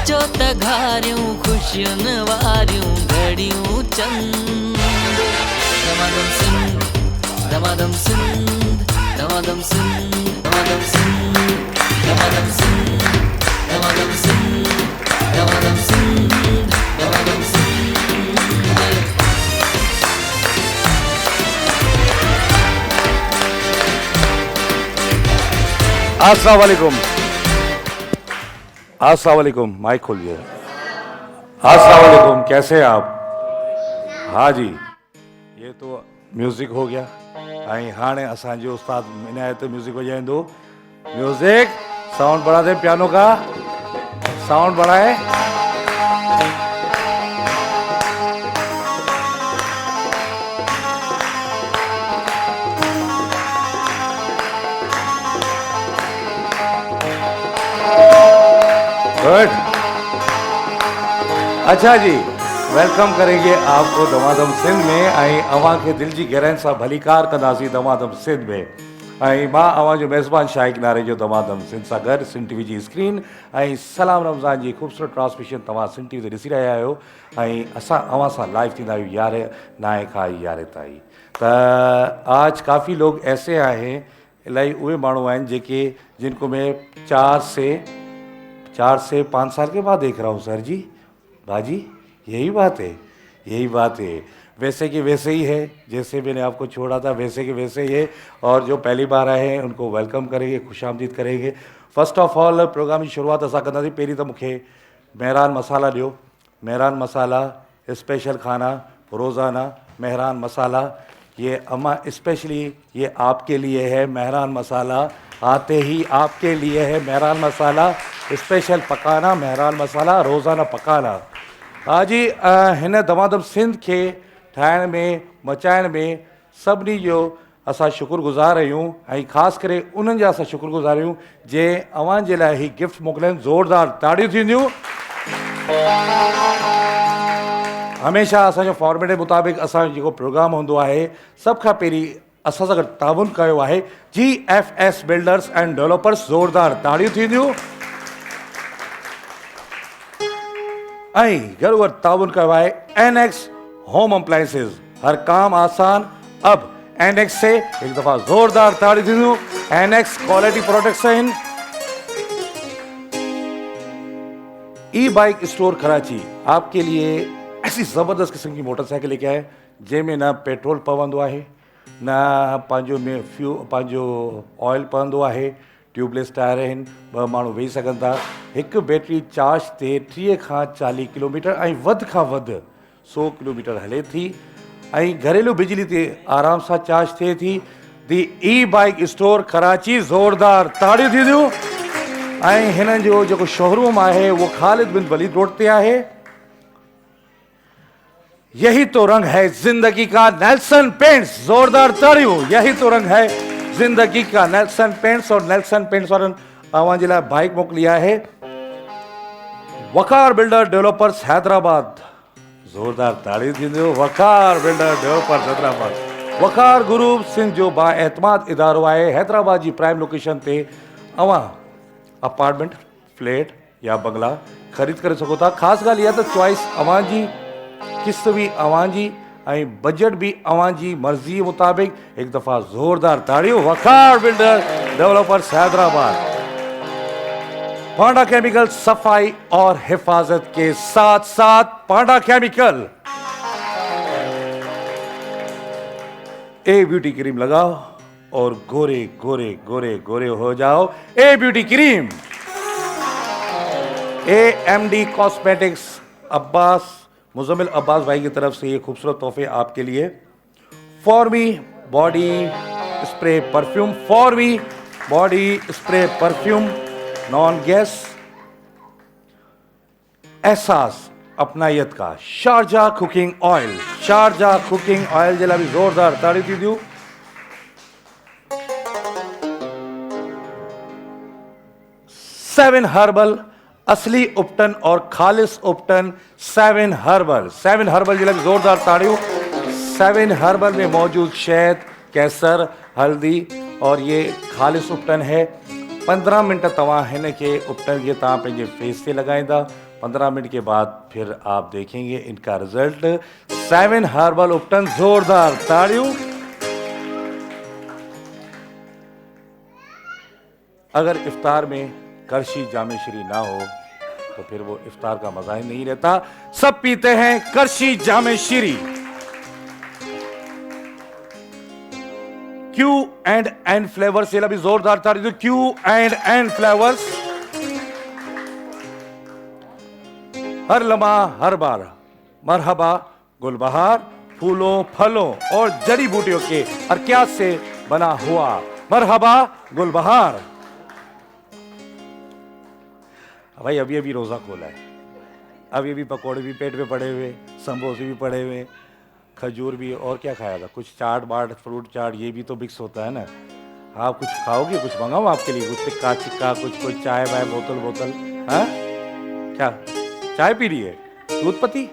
अचो त घारियूं ख़ुशियुनि वारियूं घड़ियूं चंद दमादम सिंध दमादम सिंध दमादम सिंध दमादम सिंध दमादम सिंध दमादम सिंध दमादम सिंध दमादम सिंध। अस्सलाम वालेकुम, अस्सलाम वालेकुम, माइक खोलिए। अस्सलाम वालेकुम, कैसे हैं आप? हाँ जी, ये तो म्यूज़िक हो गया। ऐं हाणे असांजो उस्ताद इनायत म्यूज़िक वॼाईंदो। म्यूज़िक साउंड बढ़ा दे, पियानो का साउंड बढ़ाए। गुड, अच्छा जी, वेलकम करेंगे आपको दमादम सिंध में। ऐं अवां खे दिलि जी गहराइनि सां भलीकार कंदासीं दमादम सिंध में। ऐं मां अवां जो मेज़बान शाइक नारे जो दमादम सिंध सां गॾु सिंध टीवी जी स्क्रीन ऐं सलाम रमज़ान जी ख़ूबसूरत ट्रांसमिशन तव्हां सिंध टीवी ते ॾिसी रहिया आहियो। ऐं असां अवां सां लाइव थींदा आहियूं 9 खां 11 ताईं। त आज काफ़ी लोग ऐसे आए हैं, इलाही उहे माण्हू आहिनि जेके जिनको में 4 से 5 साल के बाद देख रहा हूँ सर जी। बाजी यही बात है, यही बात है। वैसे कि वैसे ही है, जैसे मैंने आपको छोड़ा था वैसे कि वैसे ही है। और जो पहली बार आए हैं उनको वेलकम करेंगे, खुशामदीद करेंगे। फर्स्ट ऑफ ऑल प्रोग्राम की शुरुआत असां कंदासीं। पहिरीं त मूंखे मेहरान मसाला ॾियो। मेहरान मसाला स्पेशल खाना रोज़ाना मेहरान मसाला, ये अम्मा स्पेशली ये आपके लिए है। मेहरान मसाला आते ही आपके लिए है। मेहरान मसाला स्पेशल पकाना, मेहरान मसाला रोज़ाना पकाना। हाँ जी, हिन दमादम सिंध के ठाहिण में मचाइण में सभिनी जो असां शुक्रगुज़ार आहियूं। ऐं ख़ासि करे उन्हनि जा असां शुक्रगुज़ार आहियूं जे अवां जे लाइ ही गिफ्ट मोकिलियनि। ज़ोरदार ताड़ियूं थींदियूं। हमेशह असांजो फॉर्मेट जे मुताबिक़ असांजो जेको प्रोग्राम हूंदो आहे, सभ खां पहिरीं असां सां गॾु ताउन कयो आहे GFS बिल्डर्स एंड डेवलपर्स। ज़ोरदार ताड़ियूं थींदियूं। ऐं गॾु गॾु ताउन कयो आहे NX होम अप्लायंसेस। हर काम आसान अब NX से। एक दफ़ा ज़ोरदार ताड़ियूं थींदियूं। NX क्वालिटी प्रोडक्ट्स आहिनि। ई बाइक स्टोर कराची आपके लिए ऐसी ज़बरदस्त किस्म की मोटरसाइकिल लेके आए जंहिंमें न पेट्रोल पवंदो आहे, न पंहिंजो ऑयल पवंदो आहे। ट्यूबलेस टायर आहिनि, 2 माण्हू वेही सघनि था। हिकु बैटरी चार्ज ते 30 खां 40 किलोमीटर ऐं वधि खां वधि 100 किलोमीटर हले थी। ऐं घरेलू बिजली ते आराम सां चार्ज थिए थी। दी ई बाइक स्टोर कराची। ज़ोरदार ताड़ियूं थींदियूं। ऐं हिननि जो जेको शोरूम आहे उहो ख़ालिद बिन वलीद रोड ते आहे। यही तो रंग है जिंदगी का, नेल्सन पेंट्स। जोरदार ताड़ियों। यही तो रंग है जिंदगी का, नेल्सन पेंट्स। और नेल्सन पेंट्स वारनि अवां जे लाइ बाइक मोकिली आहे वकार बिल्डर डेवलपर्स हैदराबाद। ज़ोरदार ताड़ियूं थींदियूं। वकार बिल्डर डेवलपर्स हैदराबाद। वकार ग्रुप सिंध जो बाएतमाद इदारो आहे। हैदराबाद जी प्राइम लोकेशन ते अवां अपार्टमेंट, फ्लैट या बंगला ख़रीद करे सघो था। ख़ासि ॻाल्हि इहा त चॉइस अवां जी, किस्त भी अवां जी ऐं बजट भी अवां जी मर्ज़ी मुताबिक़। एक दफ़ा ज़ोरदार ताड़ियों। Waqar builder developers Hyderabad. Panda chemical, सफाई और हिफाजत के साथ साथ Panda chemical. A beauty cream लगाओ और गोरे गोरे गोरे गोरे हो जाओ। A beauty cream. AMD cosmetics Muzammil Abbas भाई की तरफ से ये खूबसूरत तोहफे आपके लिए। फॉर्मी बॉडी स्प्रे परफ्यूम, फॉर्मी body spray perfume non gas, एहसास अपनायत का। Sharjah cooking oil, Sharjah cooking oil जे लाइ बि ज़ोरदार ताड़ियूं थींदियूं। सेवन हर्बल असली उपटन और खालिस उपटन। 7 हर्बल जे लाइ ज़ोरदार ताड़ियों। 7 हर्बल में मौजूद शहद, केसर, हल्दी और ये खालिस उपटन है। 15 मिनट तव्हां हिन खे उपटन खे तव्हां पंहिंजे फेस ते लॻाईंदा। 15 मिनट के बाद फिर आप देखेंगे इनका रिजल्ट। 7 हर्बल उपटन, जोरदार ताड़ियों। अगर इफ्तार में करशी जामे श्री ना हो तो फिर वो इफ्तार का मजा ही नहीं रहता। सब पीते हैं करशी जामे श्री। क्यू एंड एन फ्लेवर्स, ये भी जोरदार ताड़ियों। क्यू एंड एन फ्लेवर्स, हर लम्हा हर बार मरहबा गुलबहार, फूलों फलों और जड़ी बूटियों के अरक्यात से बना हुआ मरहबा गुलबहार। भाई अभी अभी रोजा खोला है, अभी अभी पकौड़े भी पेट में पड़े हुए, समोसे भी पड़े हुए, खजूर भी, और क्या खाया था, कुछ चाट बाट, फ्रूट चाट, ये भी तो मिक्स होता है ना। आप कुछ खाओगे, कुछ मंगाओ आपके लिए, कुछ टिक्का चिक्का, कुछ चाय वाय, बोतल। हाँ क्या चाय पी रही है? दूध पत्ती,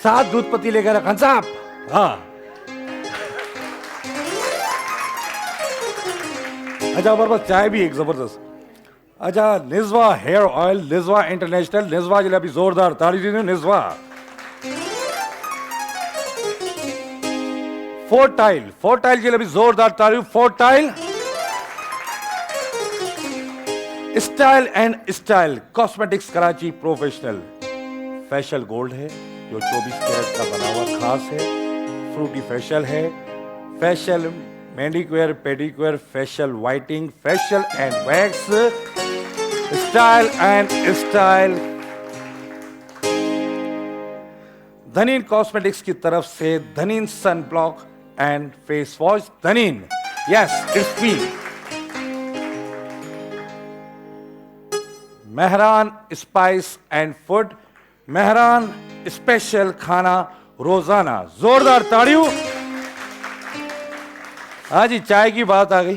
7 दूध पत्ती लेकर रखा साहब। हाँ अच्छा, हमारे पास चाय भी एक जबरदस्त। अच्छा, निज़वा हेयर ऑयल, निज़वा इंटरनेशनल, निज़वा जिला भी जोरदार ताली दीजिए। निज़वा फोर्टाइल जिला भी जोरदार ताली। फोर्टाइल style and style cosmetics Karachi professional facial gold है, जो 24 कैरेट का बना हुआ खास है। फ्रूटी फेशियल है, facial manicure pedicure, facial whitening, facial and wax, style and style. धनीन कॉस्मेटिक्स की तरफ से धनीन sun block and face wash. धनीन, yes it's me. Mehran spice and food, Mehran special खाना रोजाना, जोरदार ताड़ियों। हाँ जी, चाय की बात आ गई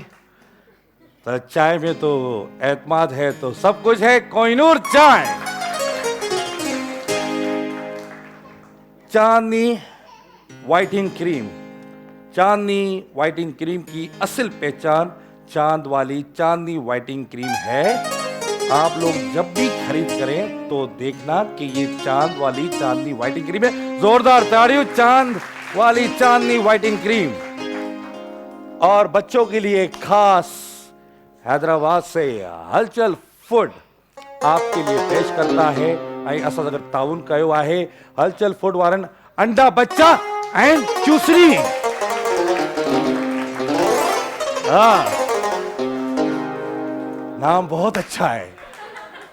तो चाय में तो एतमाद है तो सब कुछ है। कोहिनूर चाय, चांदनी व्हाइटनिंग क्रीम। चांदनी व्हाइटनिंग क्रीम की असल पहचान चांद वाली चांदनी व्हाइटनिंग क्रीम है। आप लोग जब भी खरीद करें तो देखना कि ये चांद वाली चांदनी व्हाइटनिंग क्रीम है। जोरदार ताड़ियों, चांद वाली चांदनी व्हाइटनिंग क्रीम। और बच्चों के लिए खास हैदराबाद से हलचल फूड आपके लिए पेश करता है। असा अगर ताउन कयो आहे हलचल फूड वारन अंडा बच्चा एंड चूसरी। हाँ, नाम बहुत अच्छा है।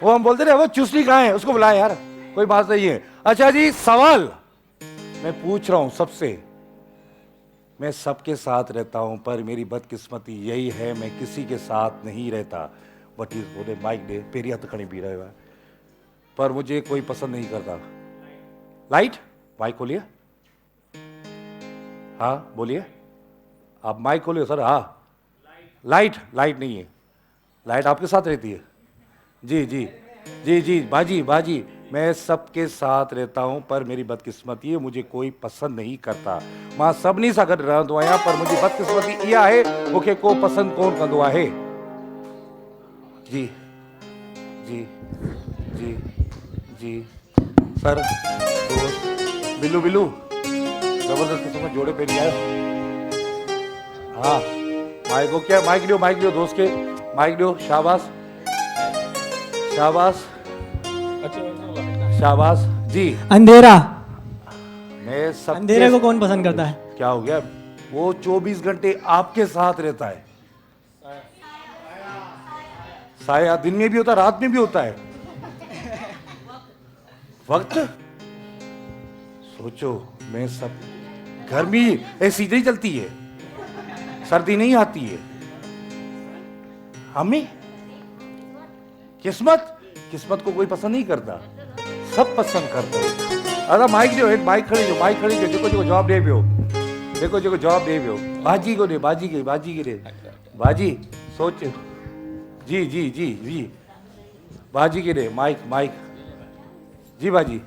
वो हम बोलते रहे वो चूसनी कहाँ है, उसको बुलाए यार, कोई बात नहीं है। अच्छा जी, सवाल मैं पूछ रहा हूं सबसे। मैं सबके साथ रहता हूं पर मेरी बदकिस्मती यही है मैं किसी के साथ नहीं रहता। बट इस बोले माइक दे पेरी हथ खड़ी पी रहे हुआ, पर मुझे कोई पसंद नहीं करता। लाइट, माइक खोलिए। हाँ बोलिए, आप माइक खोलिए सर। हाँ, लाइट नहीं है, लाइट आपके साथ रहती है। जी बाजी, मैं सबके साथ रहता हूं पर मेरी बदकिस्मती है मुझे कोई पसंद नहीं करता। मां सभिनी सां गॾु रहंदो आहियां पर मुंहिंजी बदकिस्मती इहा आहे मूंखे को पसंद कोन कंदो आहे। जी सर, बिल्लू जबरदस्त किस्म में जोड़े पे नहीं आयो। हाँ, माइक दियो दोस्त के, माइक दियो। शाबाश जी। अंधेरा, मैं सब अंधेरे को कौन पसंद करता है? क्या हो गया, वो 24 घंटे आपके साथ रहता है। साया दिन में भी होता है, रात में भी होता है। वक्त सोचो, मैं सब गर्मी ऐसी नहीं चलती है, सर्दी नहीं आती है। हमें किस्मत को कोई पसंद नहीं करता, सब पसंद करते हैं। अरे माइक दियो, माइक खड़ी जो जेको जवाब दे पियो, जेको जवाब दे पियो। बाजी को दे, बाजी के दे, बाजी सोच। जी बाजी के दे माइक। जी बाजी,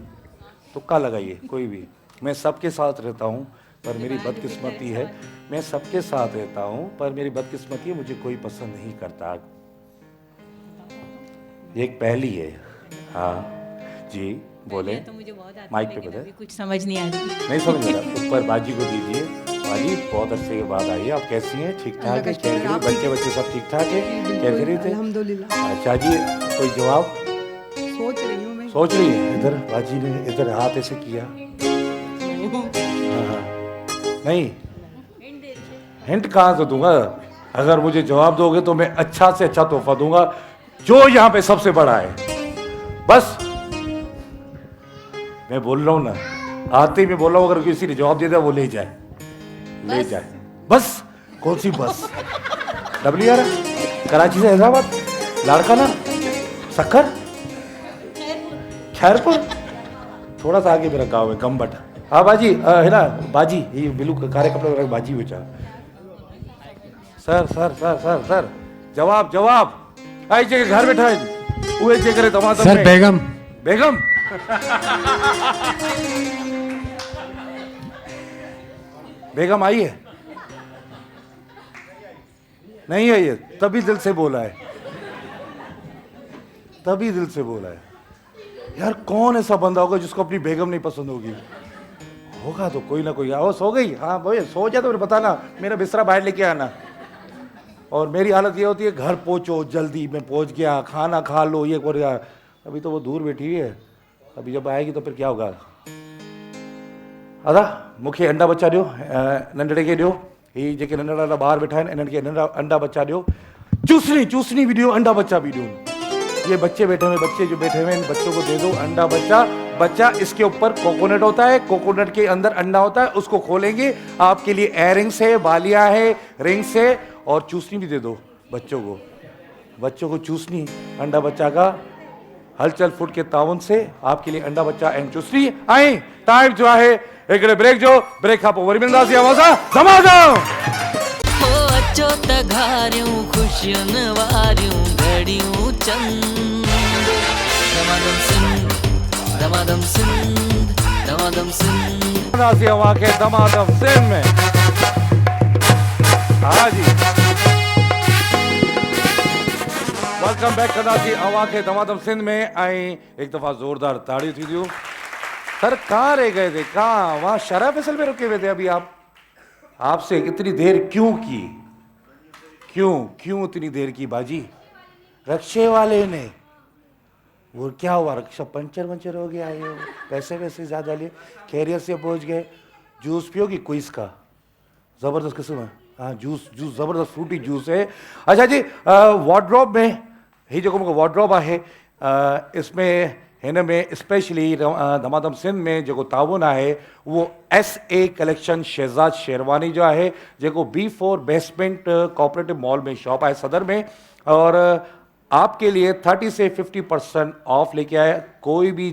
तुक्का लगाइए कोई भी। मैं सबके साथ रहता हूँ पर मेरी बदकिस्मती है, मैं सबके साथ रहता हूँ पर मेरी बदकिस्मती है मुझे कोई पसंद नहीं करता। ये एक पहली है। हाँ जी बोले। तो मुझे बहुत आता माइक है, पे लेकिन बताए। अभी कुछ समझ नहीं आ रही। नहीं समझ रहा, ऊपर बाजी को दीजिए। बाजी बहुत अच्छे के बाद आई है, आप कैसी हैं? ठीक ठाक है? कैसी हैं? बच्चे बच्चे सब ठीक ठाक है? कैसे रही थे? अल्हम्दुलिल्लाह। अच्छा जी, कोई जवाब सोच रही हूँ मैं। सोच रही है? इधर बाजी ने इधर हाथ ऐसे किया। हाँ हाँ नहीं, हिंट कहाँ से दूंगा? अगर मुझे जवाब दोगे तो मैं अच्छा से अच्छा तोहफा दूंगा, जो यहाँ पे सबसे बड़ा है। बस मैं बोल रहा हूँ ना, आते ही मैं बोल रहा हूँ, अगर किसी ने जवाब दे दिया वो ले जाए, ले जाए। बस कौन सी बस? WR कराची से हैदराबाद, लाड़काना, सक्कर, खैरपुर, थोड़ा सा आगे मेरा गाँव है गम्बट। हाँ बाजी है ना, बाजी ये बिलू कारे कपड़े वाला बाजी बेचा। Sir sir sir sir sir जवाब जवाब आई जगह घर बैठा है वो एक जगह तमाम सर बेगम। बेगम बेगम आई है? नहीं है ये, तभी दिल से बोला है, तभी दिल से बोला है। यार कौन ऐसा बंदा होगा जिसको अपनी बेगम नहीं पसंद होगी? होगा तो कोई ना कोई। आओ सो गई? हाँ भाई सो जाए तो बताना, मेरा बिस्तरा बाहर लेके आना। और मेरी हालत ये होती है, घर पहुंचो जल्दी, मैं पहुंच गया, खाना खा लो, ये कर गया। अभी तो वो दूर बैठी है, अभी जब आएगी तो फिर क्या होगा? अदा मूंखे अंडा बच्चा दियो, नंढड़े के दियो, ही जेके नंढड़ा बाहर बैठा है इन्हनि खे अंडा बच्चा दियो। चूसनी चूसनी भी दियो, अंडा बच्चा भी दियो। ये बच्चे बैठे हुए, बच्चे जो बैठे हुए इन बच्चों को दे दो अंडा बच्चा। बच्चा इसके ऊपर कोकोनट होता है, कोकोनट के अंदर अंडा होता है, उसको खोलेंगे, आपके लिए एयरिंग्स है, बालियां है, रिंग्स है, और चूसनी भी दे दो बच्चों को। बच्चों को चूसनी अंडा बच्चा का हलचल फूड के ताउन से आपके लिए अंडा बच्चा एंड चूसनी आई। टाइम जो है एक ब्रेक, जो ब्रेक खां पोइ वरी मिलंदासीं आवाज़ धमाधम। हो अचो त घारियूं ख़ुशियुनि वारियूं घड़ियूं चंद। दमादम सिंध, दमादम सिंध, दमादम सिंध। मिलंदासीं अवां खे दमादम सिंध में। हाँ जी, वेलकम बैक कंदासीं अवां खे दमादम सिंध में। ऐं एक दफ़ा ज़ोरदार ताड़ियूं थींदियूं। सर कहाँ रह गए थे? कहाँ? वहाँ शराब फैसल में रुके हुए थे अभी आप? आपसे इतनी देर क्यों की? क्यों इतनी देर की बाजी? रक्षे वाले ने वो क्या हुआ? रक्षा पंचर हो गया, ये पैसे वैसे ज्यादा लिए, खैरियत से पहुंच गए। जूस पियोगी? क्विज का जबरदस्त किस्म है। हाँ जूस जबरदस्त फ्रूटी जूस है। अच्छा जी, वार्डरोब में ही जो मूंखे वार्डरोब आहे, इसमें हिन में स्पेशली दमादम सिंध में जो ताउन है वो SA कलेक्शन शहजाद शेरवानी जो है, जो B4 बेसमेंट कोऑपरेटिव मॉल में शॉप है सदर में, और आपके लिए 30 से 50% ऑफ लेके आए। कोई भी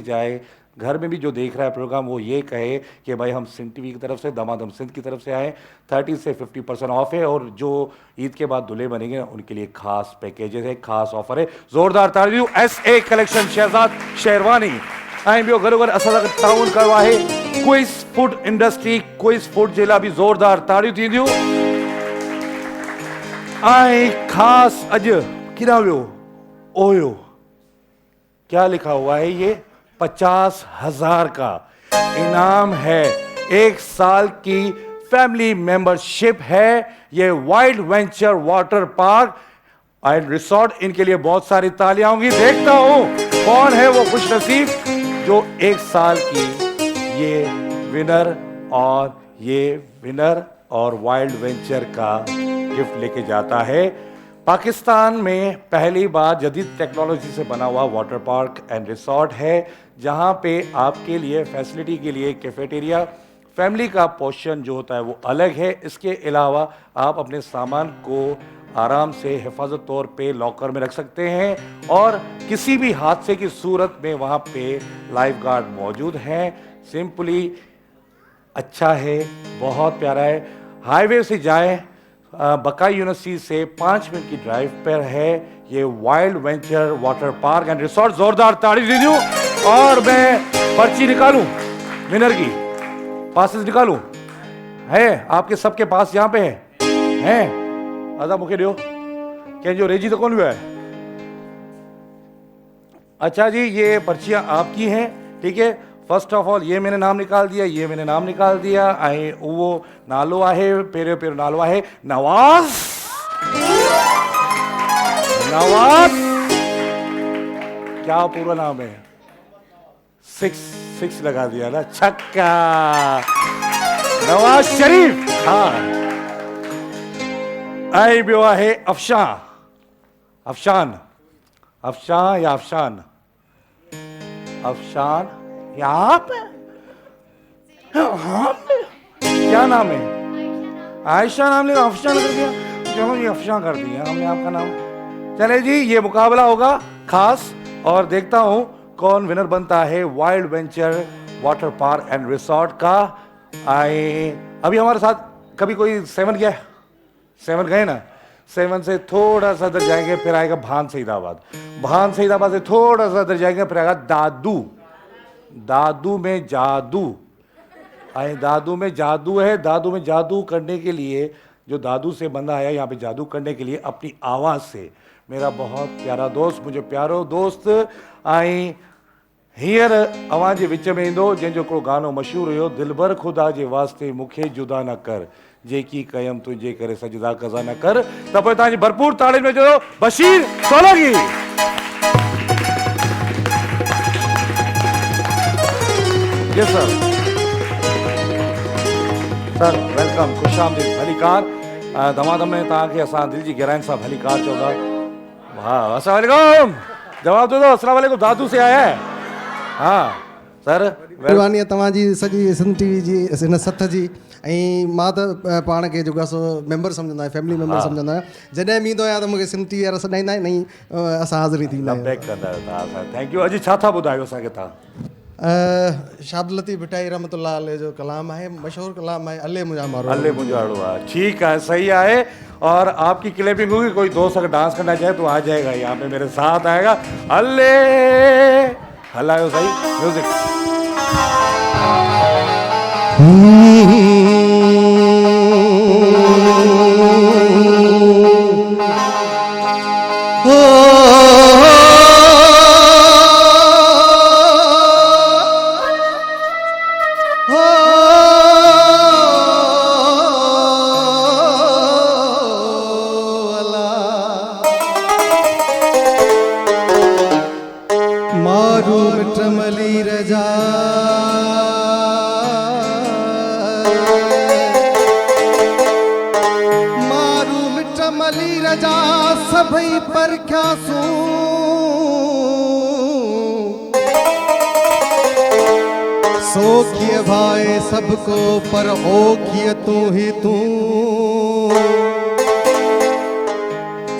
जाए घर में भी जो देख रहा है प्रोग्राम वो ये कहे कि भाई हम सिंध TV की तरफ से, दमादम सिंध की तरफ से आए, 30 से 50% ऑफ है। और जो ईद के बाद दूल्हे बनेंगे उनके लिए खास पैकेजेस है, खास ऑफर है। ज़ोरदार ताड़ियूं SA कलेक्शन शहजाद शेरवानी। ऐं ॿियो गॾोगॾु असां सां गॾु ताउन कयो आहे quiz food industry. Quiz food जे लाइ बि ज़ोरदार ताड़ियूं थींदियूं। ऐं ख़ासि अॼु किरां वियो ओयो, क्या लिखा हुआ है? ये 50,000 का इनाम है, 1 साल की फैमिली मेंबरशिप है। ये wild venture water park and resort, इनके लिए बहुत सारी तालियां होंगी। देखता हूं कौन है वो खुशनसीब जो 1 साल की ये विनर और वाइल्ड वेंचर का गिफ्ट लेके जाता है। पाकिस्तान में पहली बार जदीद टेक्नोलॉजी से बना हुआ वाटर पार्क एंड रिसोर्ट है, जहां पे आपके लिए फैसिलिटी के लिए कैफेटेरिया, फैमिली का पोर्शन जो होता है वो अलग है। इसके अलावा आप अपने सामान को आराम से हिफाजत तौर पे लॉकर में रख सकते हैं, और किसी भी हादसे की सूरत में वहाँ पे लाइफ गार्ड मौजूद हैं। सिंपली अच्छा है, बहुत प्यारा है। हाईवे से जाएं, बकाई यूनिवर्सिटी से 5 मिनट की ड्राइव पर है ये wild venture water park and resort. जोरदार ताड़ी दीजिए। और मैं पर्ची निकालूं विनर की, पासेस निकालूं? है आपके सबके पास यहाँ पे है? अदा मुखे दियो, कंहिंजो रेजी तो कोन हुआ है? अच्छा जी, ये पर्चियाँ आपकी हैं, ठीक है। फर्स्ट ऑफ ऑल ये मैंने नाम निकाल दिया, ये मैंने नाम निकाल दिया। ऐं उहो नालो आहे, पहिरियों पहिरियों नालो आहे नवाज़। नवाज़ क्या पूरा नाम है? सिक्स लगा दिया ना, छक्का। नवाज शरीफ खान। ऐं ॿियो आहे अफशान या अफशान यहाँ पे क्या नाम है? आयशा नाम लेकर अफशान कर दिया। चलो जी, अफशान कर दिया हमने आपका नाम। चले जी, ये मुकाबला होगा खास, और देखता हूं कौन विनर बनता है wild venture water park and resort का। आए अभी हमारे साथ कभी कोई 7 गया? 7 गए ना? 7 से थोड़ा सा इधर जाएंगे, फिर आएगा भान सईदाबाद। भान सईदाबाद से थोड़ा सा इधर जाएंगे, फिर आएगा दादू में जादू। आए दादू में जादू है। दादू में जादू करने के लिए, जो दादू से बंदा आया यहाँ पे जादू करने के लिए अपनी आवाज से, मेरा बहुत प्यारा दोस्त, मुझे प्यारो दोस्त आई हींअर अवां जे विच में ईंदो, जंहिंजो हिकिड़ो गानो मशहूरु हुयो, दिलबर ख़ुदा जे वास्ते मूंखे जुदा न कर, जेकी कयम तुंहिंजे करे सजदा कज़ा न कर। त पोइ तव्हांजी भरपूर ताड़ियुनि में जो Bashir Solanki. Yes sir welcome, खुश आमदीद, भली कार। दमादम में तव्हांखे असां दिलि जी गहराइनि सां भली कार चवंदा। वाह, अस्सलाम वालेकुम। जवाब दो, अस्सलाम वालेकुम, दादू से आया है। हाँ सर, महिरबानी तव्हांजी सॼी सिंध टीवी जी हिन सथ जी। ऐं मां त पाण खे जेको आहे सो मेंबर सम्झंदो आहियां, फैमिली मेंबर सम्झंदो आहियां। जॾहिं बि ईंदो आहियां त मूंखे सिंध टीवी वारा सॾाईंदा आहिनि, ऐं असां हाज़िरी थींदा आहियूं। बैक कंदा आहियो तव्हां। Thank you. अॼु छा था ॿुधायो असांखे तव्हां? शाद लतीफ़ भिटाई रहमतुल्लाह अलैह जो कलाम है, मशहूर कलाम है, अल्ले मुझा मारो। अल्ले मुंजाड़ो है, ठीक है, सही है। और आपकी क्लैपिंग होगी, कोई दोस्त अगर डांस करना चाहे तो आ जाएगा यहाँ पे, मेरे साथ आएगा। अल्ले हलायो सही म्यूजिक। मारू मिठमली रजा मारू मिठमली रजा सभई पर क्या सू सो किए भाई सबको पर ओ किए तू ही तू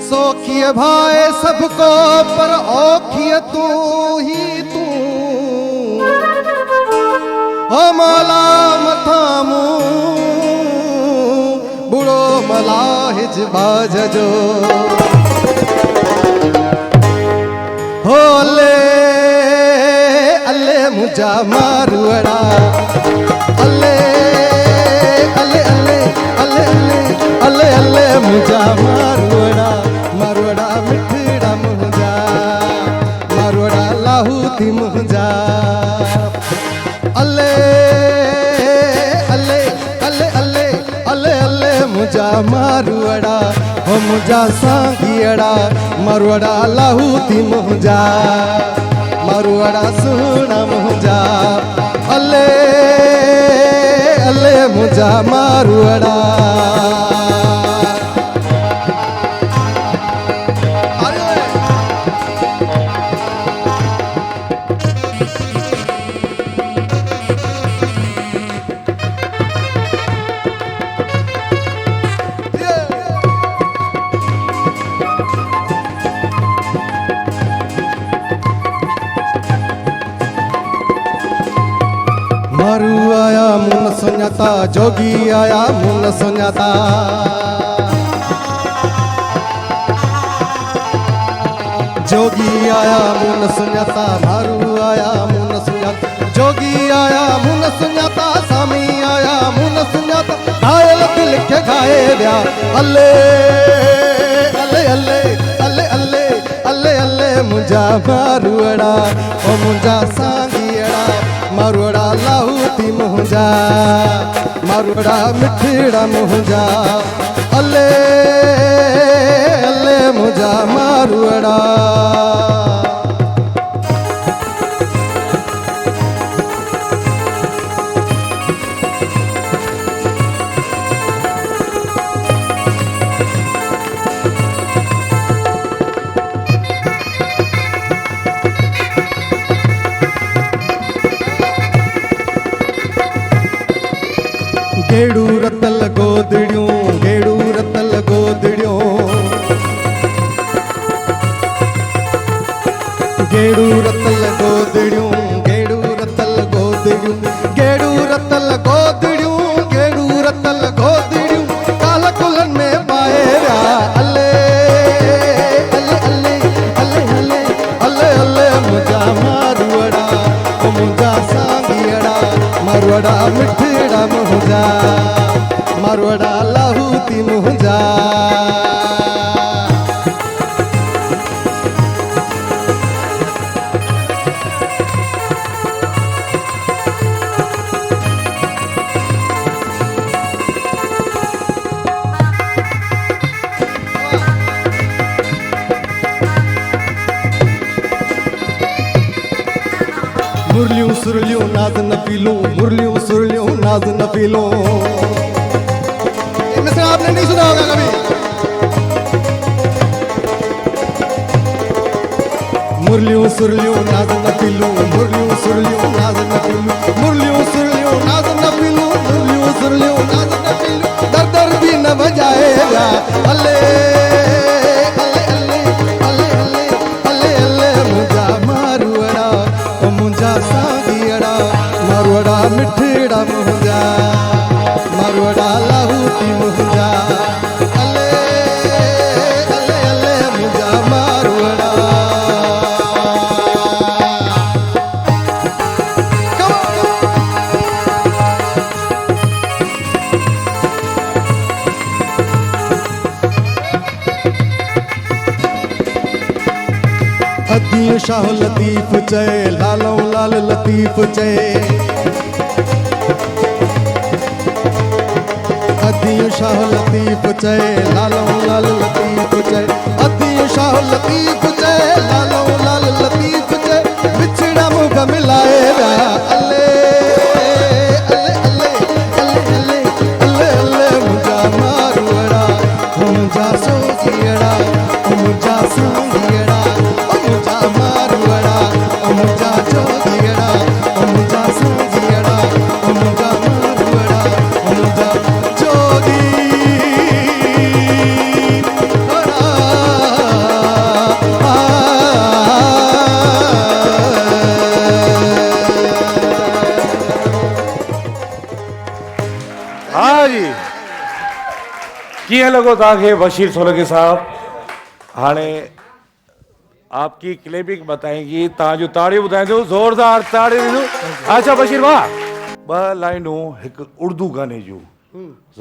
सो किए भाई सबको पर औखिए तू ही तू। ओ मौला मथामू बुढ़ो मलाहिज बाज जो हो अल्ले मुझा मारुड़ा अल्ले अल्ले अल्ले अल्ले अल्ले अल्ले मुझा मारुड़ा मारवाड़ा मिठड़ा मुंजा मारवाड़ा लाहूती मुंजा अल्ले अल्ले अल्ले अल्ले अल्ले अल्ले मुंजा मारवाड़ा हो मुंजा सांगियड़ा मारवाड़ा लाहूती मुंजा मारवाड़ा सुना मुंजा अल्ले अल्ले मुंजा मारवाड़ा। मारू आया मुन सुञाता जोगी आया मुन सुञाता जोगी आया मुन सुञाता मारू आया मुन सुञाता जोगी आया मुन सुञाता सामी आया मुन सुञाता घायल दिल के घाए दिया अल्ले अल्ले अल्ले अल्ले अल्ले अल्ले अल्ले मुंजा मारुड़ा ओ मुंजा सांगियड़ा मारुड़ा लाहूती मुंजा मारुड़ा मिठड़ा मुंजा अले अले मुंजा मारुड़ा गेड़ू रतल गोदड़ियों गेड़ू रतल गोदड़ियों गेड़ू रतल गोदड़ियों गेड़ू रतल गोदड़ियों गेड़ू रतल गोदड़ियों गेड़ू रतल गोदड़ियों काला कुलन में पाएरा अले अले अले अले अले अले अले मुझा मारुड़ा ओ मुझा सांगियड़ा मारुड़ा मिठड़ा मुझा मारवाड़ा लाहूती मुझा मुरलियों सुरलियों नाज न पीलो मुरलियों सुरलियों नाज न पीलो इनमें से आपने नहीं सुना होगा कभी मुरलियों सुरलियों नाज न पीलो मुरलियों सुरलियों नाज न पीलो मुरलियों सुरलियों नाज न पीलो मुरलियों सुरलियों नाज न पीलो दर दर भी न बजाएगा अले अले अले अले अले अले अले मुझा मारुड़ा ओ मुझा सांगियड़ा मारुड़ा मिठड़ा मुझा मारुड़ा लाहूती मुझा अले अले अले मुझा मारुड़ा अदियो शाह लतीफ चए लालो लाल लतीफ चए अदियो शाह लतीफ चए लालो लाल लतीफ चए अदियो शाह लतीफ चए लालो लाल लतीफ चए बिछड़ा मुख मिलाएगा अले अले अले अले अले अले मुझा मारुड़ा मुझा सोजियड़ा मुझा सांगियड़ा मुझा मारुड़ा मुझा जोगियड़ा मुझा सांगियड़ा मुझा मारुड़ा मुझा जोगी हाँ जी कीअं लॻो तव्हांखे बशीर सोलंकी साहब हाणे आपकी क्लेमिंग बताएंगी तव्हांजूं ताड़ियूं ॿुधाईंदो ज़ोरदार ताड़ियूं ॾींदो अच्छा बशीर वाह ॿ लाइनूं हिकु उर्दू गाने जूं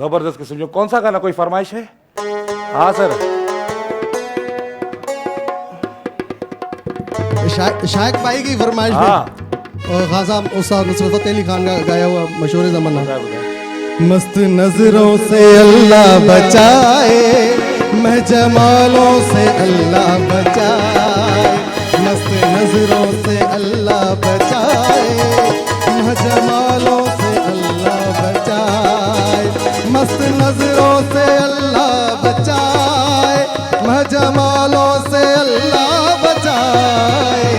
ज़बरदस्त क़िस्म जो कौन सा गाना कोई फरमाइश है हाँ सर शायक भाई की फरमाइश हाँ और खान साहब उस्ताद नुसरत फतेह अली खान का गाया हुआ मशहूर ज़माना मस्त नजरों से अल्लाह बचाए मैं जमालों से अल्लाह बचाए मस्त नजरों से अल्लाह बचाए मैं जमालों से अल्लाह बचाए मस्त नजरों से अल्लाह बचाए मैं जमालों से अल्लाह बचाए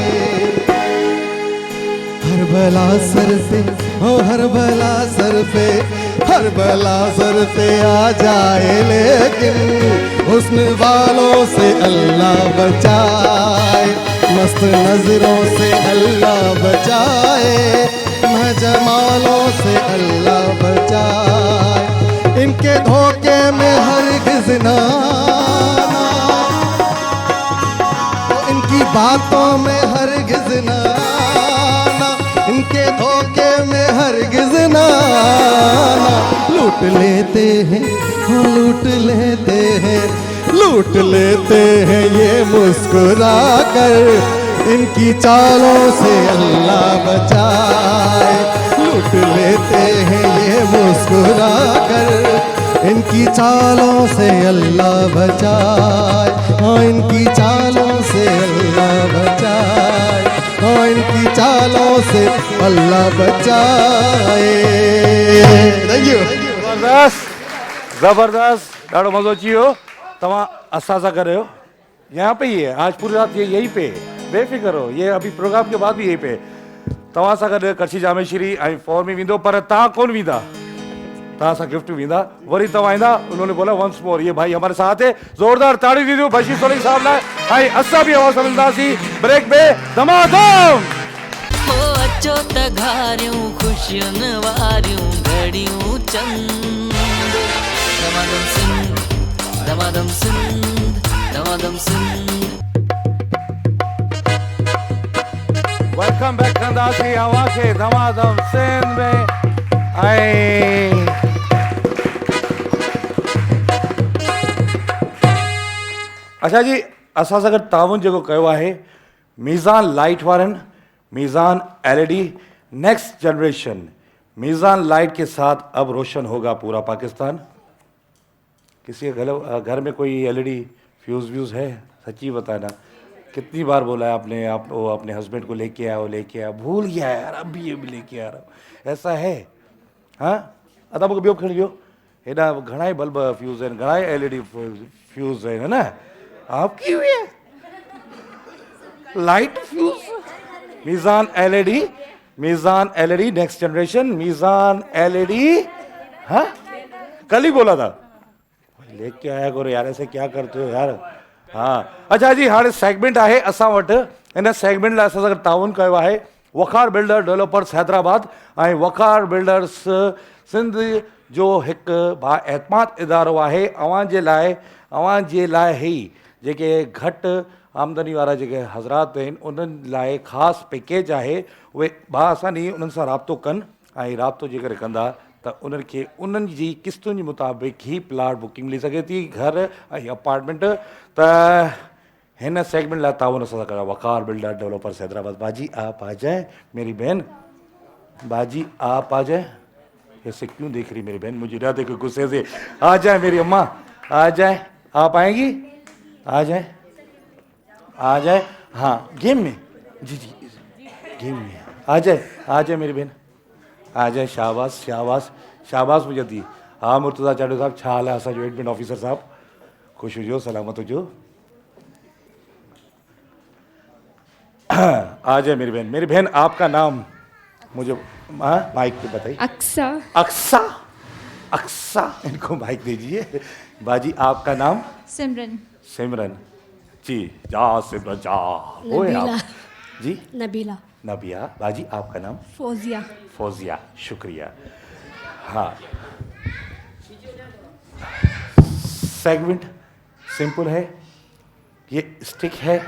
हर भला सर पे हो हर भला सर पे हर भला सर पे आ जाए लेकिन हुस्न वालों से अल्लाह बचाए मस्त नजरों से अल्लाह बचाए मैं जमालों से अल्लाह बचाए इनके धोखे में हरगिज़ ना इनकी बातों में हरगिज़ ना इनके धोखे में हरगिज़ ना लूट लेते हैं लूट लेते हैं लूट लेते हैं ये मुस्कुरा कर, इनकी चालों से अल्लाह बचाए। लूट लेते हैं ये मुस्कुरा कर, इनकी चालों से अल्लाह बचाए। हाँ इनकी चालों से अल्लाह बचाए, हाँ इनकी चालों से अल्लाह बचाए। Thank you. जबरदस्त जबरदस्त, ॾाढो मज़ो अची वियो। तव्हां असां सां करे हो, यहाँ पे ही है, आज पूरी रात ये यहीं पे बेफिक्र हो, ये अभी प्रोग्राम के बाद भी यहीं पे तव्हां सां गॾु कच्छी जामेश्वरी ऐं फॉर में वेंदो, पर तव्हां कोन वेंदा, तव्हां सां गिफ्ट वेंदा, वरी तव्हां ईंदा। उन्होंने बोला वंस मोर, ये भाई हमारे साथ है, जोरदार ताड़ी दीजिए बशीर सोलंकी साहब लाइ, ऐं असां बि आवाज़ मिलंदासीं ब्रेक में धमाधम। हो अचो त घारियूं ख़ुशियुनि वारियूं घड़ियूं चंद, दमादम सिंध, दमादम सिंध, दमादम सिंध। वेलकम बैक कंदासीं अवां खे दमादम सिंध में। ऐं अच्छा जी, असां सां गॾु ताउन जेको कयो आहे मीज़ान लाइट वारनि, मीज़ान एलईडी नेक्स्ट जनरेशन, मीज़ान लाइट के साथ अब रोशन होगा पूरा पाकिस्तान। किसी के घर में कोई एलईडी फ्यूज़ व्यूज़ है? सच्ची बताना, कितनी बार बोला है आपने, आप वो अपने हस्बैंड को लेके आओ लेके आओ, भूल गया यार, अब भी ये भी लेके आ रहा हूँ, ऐसा है? हाँ अदा मूंखे ॿियो खणी ॾियो, हेॾा घणा ई बल्ब फ्यूज़ आहिनि, घणा ई एलईडी फ्यूज़ आहिनि, है ना? आपकी हुई है light fuse. Meezan LED, Meezan LED next generation, Meezan LED. हाँ कल ही बोला था, लेके आया करो यार, ऐसे क्या करते हो यार। हाँ अच्छा जी, हाणे सेगमेंट आहे असां वटि, इन सेगमेंट लाइ असां सां गॾु ताउन कयो आहे वक़ार बिल्डर डेवलपर्स हैदराबाद ऐं वक़ार बिल्डर्स सिंध जो हिकु बाएतमाद इदारो आहे। अवां जे लाइ ई जेके घटि आमदनी वारा जेके हज़रात आहिनि उन्हनि लाइ ख़ासि पैकेज आहे, उहे भाउ असांजी उन्हनि सां राब्तो कनि ऐं राब्तो जे करे कंदा त उन्हनि खे उन्हनि जी क़िस्तुनि जे मुताबिक़ ई प्लाट बुकिंग मिली सघे थी, घर ऐं अपार्टमेंट। त हिन सेगमेंट लाइ ताउन असां सां कयो वक़ार बिल्डर डेवलपर्स हैदराबाद। बाजी आप आ जाए मेरी बहन, बाजी आप आ जाए। ऐसे क्यों देख रही मेरी बहन मुझे, ना देखो गुस्से से। आ जाए मेरी अम्मा, आ जाए, आप आएंगी? आ जाए, आ जाए। हाँ गेम में, जी जी गेम में आ जाए मेरी बहन, आ जाए। शाबाश शाबाश शाबाश मुझे दी। हाँ मुर्तज़ा चाडो साहब, छा हाल है असांजो एडमिन ऑफिसर साहब? खुश हुजो, सलामत हुजो। आ जाए मेरी बहन। मेरी बहन आपका नाम मुझे माइक पे बताइए। अक्सा। अक्सा, अक्सा, इनको माइक दीजिए। बाजी आपका नाम? सिमरन। सिमरन जी, जा सिमरन जा। ओए आप जी? नबीला। नबिया। बाजी आपका नाम? फौजिया। फौजिया, शुक्रिया। हाँ सेगमेंट सिंपल है, ये स्टिक है।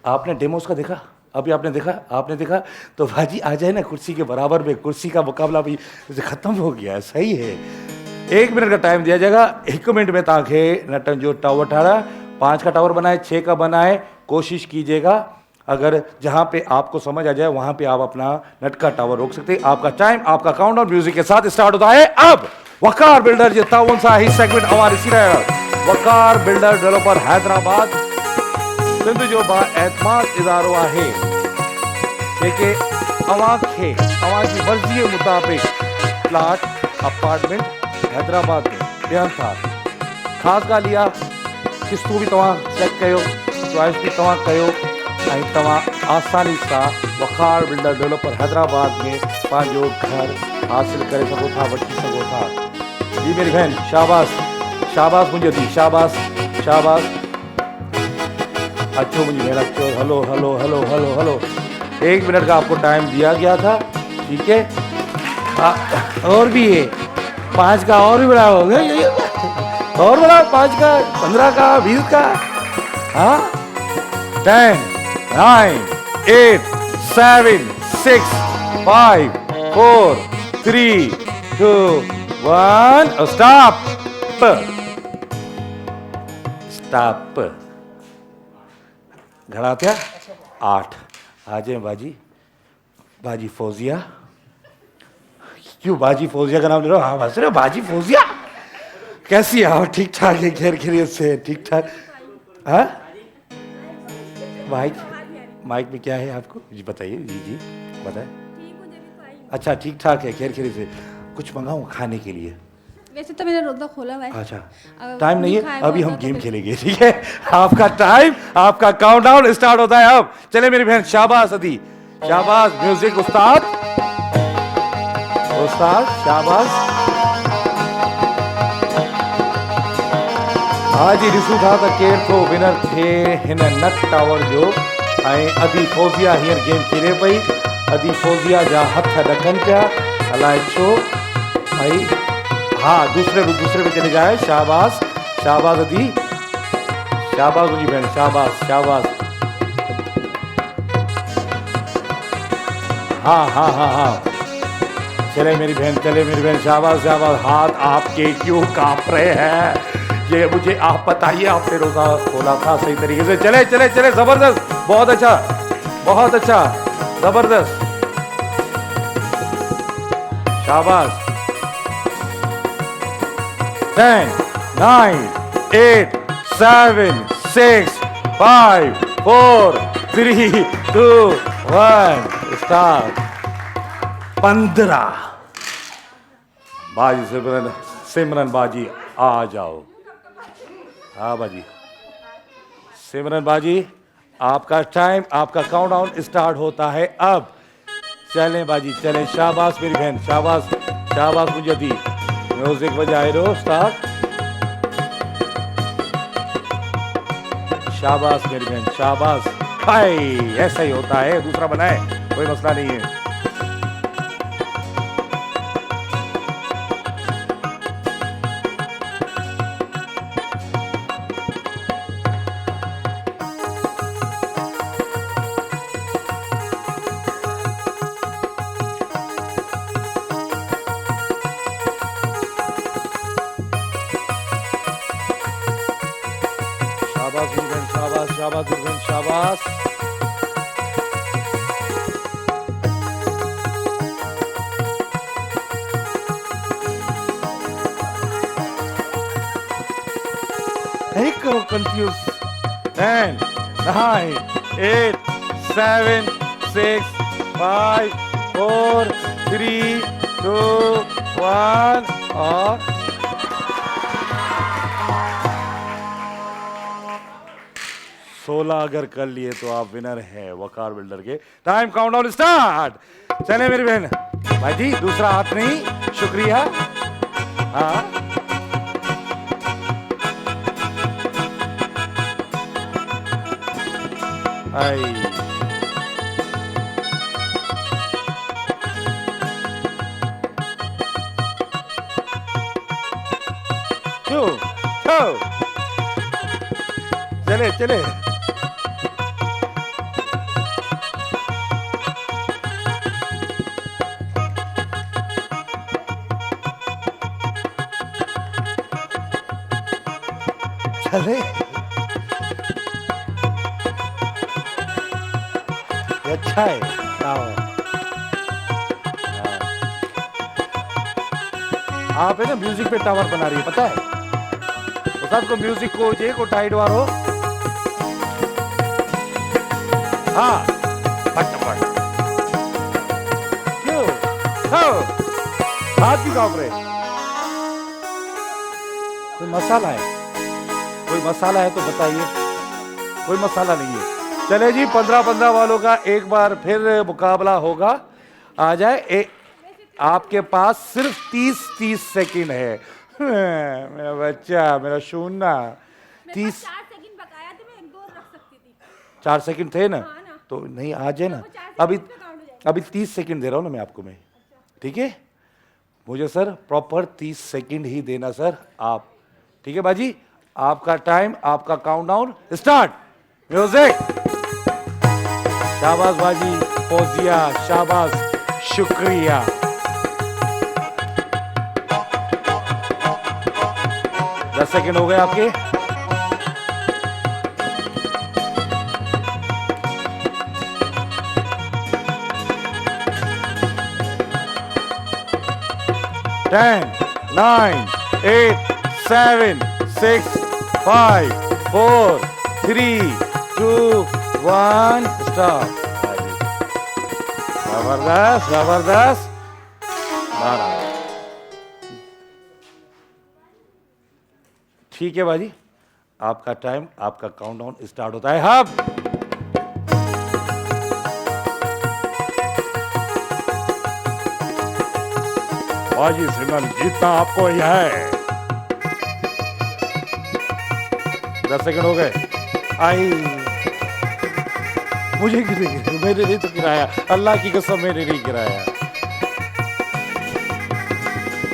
आपने डेमोस का देखा? अभी आपने देखा तो भाजी आ जाए ना कुर्सी के बराबर में, कुर्सी का मुकाबला भी ख़त्म हो गया है। सही है, 1 मिनट का टाइम दिया जाएगा। 1 मिनट में ताकि नटन जो टावर ठाड़ा, 5 का टावर बनाए, 6 का बनाए, कोशिश कीजिएगा। अगर जहाँ पे आपको समझ आ जाए वहाँ पे आप अपना नट का टावर रोक सकते हैं। आपका टाइम, आपका काउंटडाउन म्यूजिक के साथ स्टार्ट होता है अब। वक़ार बिल्डर जे ताउन सां ही सेगमेंट हमारी सिर्फ वक़ार बिल्डर डेवलपर हैदराबाद सिंध जो बाएतमाद इदारो आहे, जेके अवां खे अवां जी मर्ज़ी जे मुताबिक़ प्लाट अपार्टमेंट हैदराबाद में ॾियनि था। ख़ासि ॻाल्हि इहा, क़िस्तूं बि तव्हां चेक कयो, चॉइस भी तव्हां कयो ऐं तव्हां आसानी सां वक़ार बिल्डर डेवलपर हैदराबाद में पंहिंजो घर हासिल करे सघो था, वठी सघो था। जी मेरी बहन, शाबाश शाबाश मुझे दी, शाबाश शाबाश। अच्छो मुझे बहन, अच्छो। Hello hello hello hello hello. 1 minute का आपको टाइम दिया गया था, ठीक है? और भी है 5 का, और भी बड़ा हो गया, और बड़ा 5 का, 15 का, 20 का। हाँ 10 9 8 7 6 5 4 3 2 1 स्टॉप। स्टॉप। घड़ा क्या 8। आ जाए बाजी। बाजी फौजिया। क्यों बाजी फौजिया का नाम ले रहे हो? हाँ हंस रहे हो, बाजी फौजिया कैसी है? हाँ ठीक ठाक है, खैर खैरियत से ठीक ठाक। हाँ माइक माइक में क्या है आपको जी बताइए। जी जी बताए। अच्छा ठीक ठाक है, खैर खैरियत से। कुछ मंगाऊँ खाने के लिए? वैसे तो मेरा रोजा खोला हुआ है। अच्छा अगर टाइम नहीं है, खाएगा अभी होता हम तो गेम फिर- खेलेंगे, ठीक है? आपका टाइम, आपका काउंटडाउन स्टार्ट होता है अब। चले मेरी बहन, शाबाश अदी, शाबाश। म्यूजिक उस्ताद, उस्ताद शाबाश। आज रिसू था त केर थो विनर थे हिन नट टावर जो। ऐं अदी फौजिया हींअर गेम खेले पई। अदी फौजिया जा हथ ॾकनि पिया, अलाए छो। भाई हाँ दूसरे पे चले जाए। शाबाश शाबाश अदी, शाबाश मुझी बहन, शाबाश शाबाश। हाँ हाँ हाँ हाँ चले मेरी बहन, चले मेरी बहन, शाबाश शाबाश। हाथ आपके क्यों कांप रहे हैं ये मुझे आप बताइए। आपने रोजा खोला था सही तरीके से? चले चले चले, जबरदस्त, बहुत अच्छा बहुत अच्छा, जबरदस्त, शाबाश। 10 9 8 7 6 5 4 3 2 1 स्टार्ट। 15। बाजी सिमरन बाजी आ जाओ। हाँ बाजी सिमरन बाजी, आपका टाइम, आपका काउंटडाउन स्टार्ट होता है अब। चलें बाजी चलें। शाबाश मेरी बहन, शाबाश शाबाश मुझे दी। म्यूजिक बजाए रहो, स्टार्ट। शाबाश मेरी बहन, शाबाश। हाय ऐसा ही होता है, दूसरा बनाए, कोई मसला नहीं है। शाबाश मेरी बहन, शाबाश शाबाश मेरी बहन, शाबाश। नहीं करो कंफ्यूज। 10 9 8 7 6 5 4 3 2 1 और 16 अगर कर लिए तो आप विनर हैं वकार बिल्डर के। Time countdown start. चले मेरी बहन, भाई जी दूसरा हाथ नहीं, शुक्रिया। हाँ आई क्यों क्यों? चले चले चले। ये अच्छा है। आप है ना म्यूजिक पे टावर बना रही है, पता है? उस को म्यूजिक को जे को टाइड वारो। हाँ फटाफट क्यों? हाथ भी कांप रहे। कोई मसाला है? कोई मसाला है तो बताइए। कोई मसाला नहीं है। चले जी 15-15 वालों का एक बार फिर मुकाबला होगा। आ जाए आपके पास सिर्फ 30 सेकंड है। मेरा बच्चा, मेरा शून्ना। 30 4 सेकंड बकाया थे, मैं 1-2 रख सकती थी। 4 सेकंड थे ना? हाँ ना। तो नहीं आ जाए ना। वो 4 सेकंड अभी पे काउंट हो जाएगा। अभी 30 सेकंड दे रहा हूँ ना मैं आपको। मैं ठीक है, मुझे सर प्रॉपर 30 सेकंड ही देना सर आप। ठीक है बाजी, आपका टाइम, आपका काउंटडाउन स्टार्ट। म्यूजिक। शाबाश बाजी फौजिया, शाबाश, शुक्रिया। दस सेकंड हो गए आपके। 10, 9, 8, 7, 6, 5, 4, 3, 2, 1, stop. जबरदस्त जबरदस्त। ठीक है बाजी, आपका टाइम, आपका काउंटडाउन स्टार्ट होता है अब। बाजी सिग्नल जीतना आपको ही है। 10 सेकंड हो गए। आई मुझे मैंने नहीं तो गिराया, अल्लाह की कसम मैंने नहीं गिराया।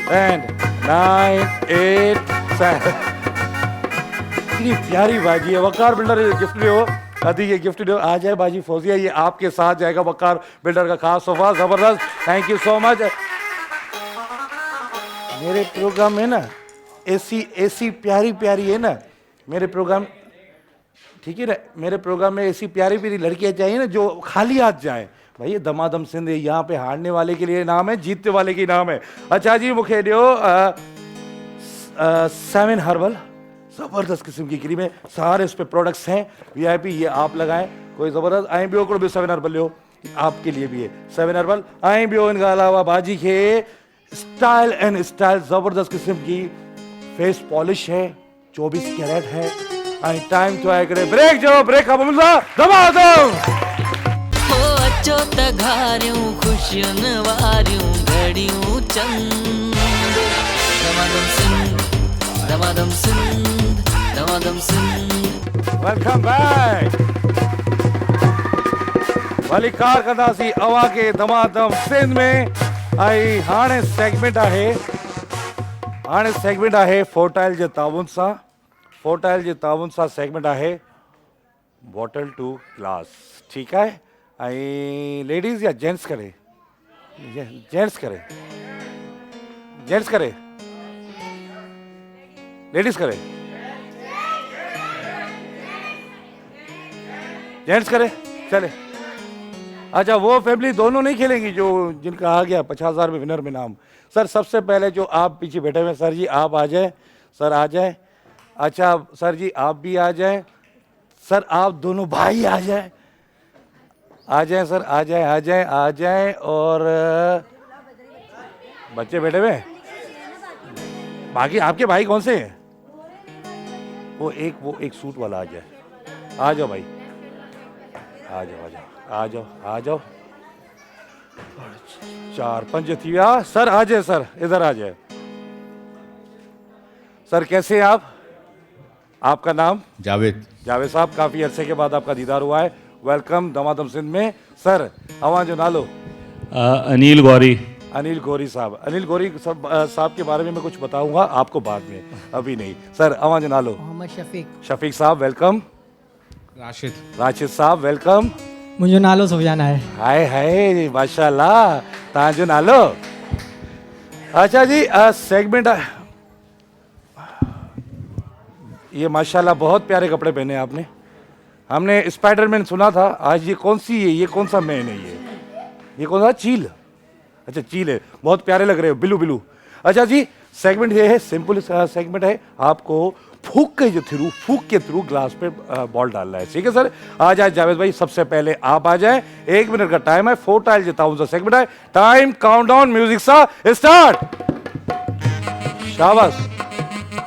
10, 9, 8, 7। इतनी प्यारी बाजी है। वकार बिल्डर गिफ्ट ले हो, अदी ये गिफ्ट ले हो। आ जाए बाजी फौजिया, ये आपके साथ जाएगा वकार बिल्डर का खास सोफा। जबरदस्त, थैंक यू सो मच। मेरे प्रोग्राम में ना ऐसी प्यारी प्यारी है ना मेरे प्रोग्राम, ठीक है ना, मेरे प्रोग्राम में ऐसी प्यारी प्यारी लड़कियां चाहिए ना जो खाली हाथ जाए। भाई ये दमादम सिंध यहाँ पे हारने वाले के लिए नाम है, जीतने वाले की नाम है। अच्छा जी, मुखे दियो 7 हर्बल, जबरदस्त किस्म की क्रीम है, सारे उस पे प्रोडक्ट्स हैं वीआईपी, ये आप लगाएं। कोई जबरदस्त आई भी भी 7 हर्बल लो, आपके लिए भी है 7 हर्बल। आई भी इनका अलावा बाजी के स्टाइल एंड स्टाइल जबरदस्त किस्म की फेस पॉलिश है, 24 कैरेट है। आई टाइम तो आए करे ब्रेक, जो ब्रेक अब मिलता दबादम हो अचो त घारियूं खुशियुन वारियूं घड़ियूं चंद। दमादम सिंध, दमादम सिंध, दमादम सिंध। Welcome back. वलीकार कंदासीं अवा के दमादम सिंध में। आई हाणे सेगमेंट आहे फोर्टाइल जे ताउन सां, फोर्टाइल जे ताउन सां सेगमेंट आहे बॉटल टू ग्लास, ठीक है। आई लेडीज या जेंट्स करे, जेंट्स करे, जेंट्स करे, लेडीज करे, जेंट्स करे, चले। अच्छा, वो फैमिली दोनों नहीं खेलेंगी जो जिनका आ गया 50,000 में विनर में नाम। सर सबसे पहले जो आप पीछे बैठे हुए सर जी, आप आ जाए, सर आ जाए। अच्छा सर जी आप भी आ जाए, सर आप दोनों भाई आ जाए, आ जाए सर, आ जाए आ जाए आ जाए। और बच्चे बैठे हुए, बाकी आपके भाई कौन से हैं? वो एक सूट वाला आ जाए, आ जाओ भाई, आ जाओ आ जाओ आ जाओ आ जाओ। 4 5 थी गया। सर आ जाए, सर इधर आ जाए। सर कैसे हैं आप? आपका नाम? जावेद। जावेद साहब, काफी अरसे के बाद आपका दीदार हुआ है, वेलकम दमादम सिंध में। सर अवां जो नालो? अनिल गौरी। अनिल गौरी साहब, अनिल गौरी साहब के बारे में मैं कुछ बताऊंगा आपको बाद में, अभी नहीं। सर अवां जो नालो? मोहम्मद शफीक। शफीक साहब वेलकम। राशिद। राशिद साहब वेलकम। मुंहिंजो नालो सुफियान आहे। हाय हाय माशाल्लाह, तव्हांजो नालो? अच्छा जी, सेगमेंट ये माशाल्लाह बहुत प्यारे कपड़े पहने आपने। हमने स्पाइडरमैन सुना था, आज ये कौन सी है, ये कौन सा मैन है? ये कौन सा? चील। अच्छा चील है, बहुत प्यारे लग रहे हो, बिलू बिलू। अच्छा जी, सेगमेंट ये है, सिंपल सेगमेंट है, आपको फूक के थ्रू ग्लास पे बॉल डालना है, ठीक है सर। आ जाए जावेद भाई, सबसे पहले आप आ जाए, 1 मिनट का टाइम है। फोर्टाइल जे ताउन सा सेगमेंट है, टाइम काउंटडाउन म्यूजिक सा स्टार्ट। शाबाश,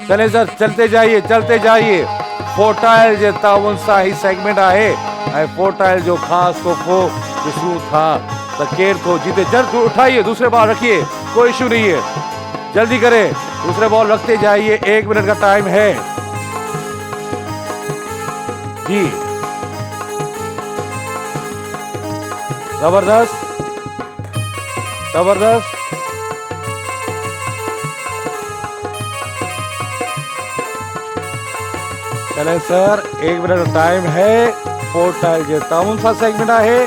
चले सर, चलते जाइए। फोर्टाइल जे ताउन सा ही सेगमेंट आहे, ऐं फोर्टाइल जो खास तोहफ़ो ॾिसूं था त केर थो जीते। जल्द उठाइए, दूसरे बॉल रखिए, कोई इशू नहीं है, जल्दी करें, दूसरे बॉल रखते जाइए, 1 मिनट का टाइम है जी। जबरदस्त जबरदस्त। चले सर, 1 मिनट का टाइम है। फोर्टाइल जे ताउन सा सेगमेंट आहे।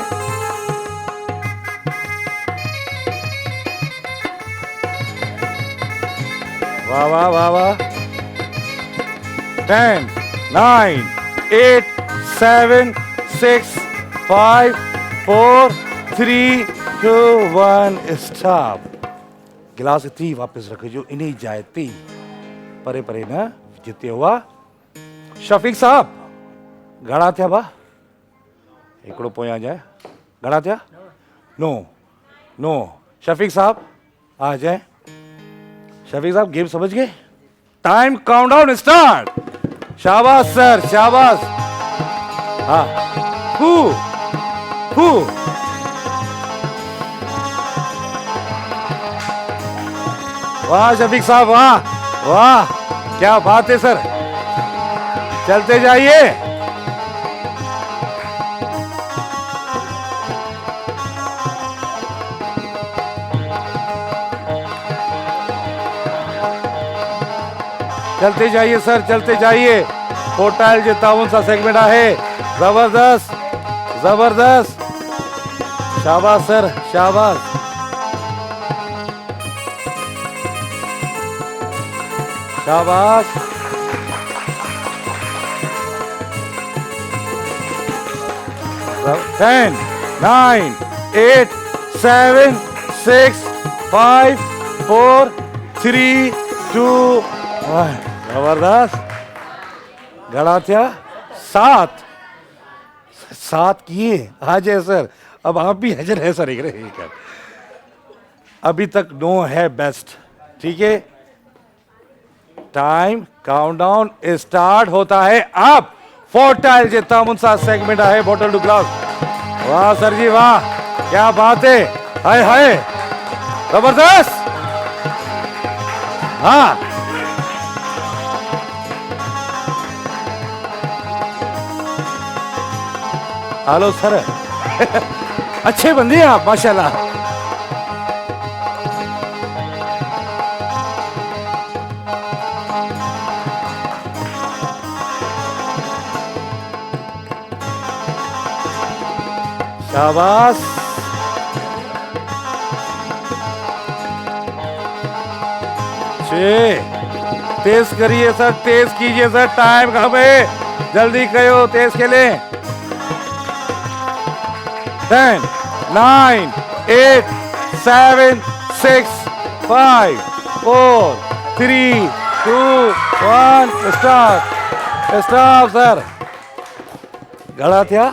वाह वाह वाह वाह। 10 9 8 7 6 5 4 3 2 1 स्टॉप। गिलास इतनी वापस रखो जो इन्हीं जाए ती परे परे ना जिते हुआ शफीक साहब घणा थिया बा हिकिड़ो पोयां जाए घणा थिया नो नो शफीक साहब आ जाए शफीक साहब गेम समझ गए टाइम काउंटडाउन स्टार्ट शाबाश सर शाबाश हाँ हु वाह शफीक साहब वाह वाह क्या बात है सर चलते जाइए चलते जाइए सर चलते जाइए पोर्टाइल जे ताउन सा सेगमेंट आहे जबरदस्त जबरदस्त शाबाश सर शाबाश शाबाश 10 9 8 7 6 5 4 3 2 1 जबरदस्त घड़ा थिया 7 किए आ जाए सर अब आप भी हाजिर है सर एक अभी तक नो है बेस्ट ठीक है टाइम काउंटडाउन स्टार्ट होता है अब फोर्टाइल जितना मुंसा सेगमेंट है बॉटल टू ग्लास वाह सर जी वाह क्या बात है हाय हाय जबरदस्त हाँ हेलो सर अच्छे बंदे हैं आप माशाल्लाह शाबाश तेज करिए सर तेज कीजिए सर टाइम कम है जल्दी करो तेज खेले 10 9 8 7 6 5 4 3 2 1 स्टॉप सर घड़ा थिया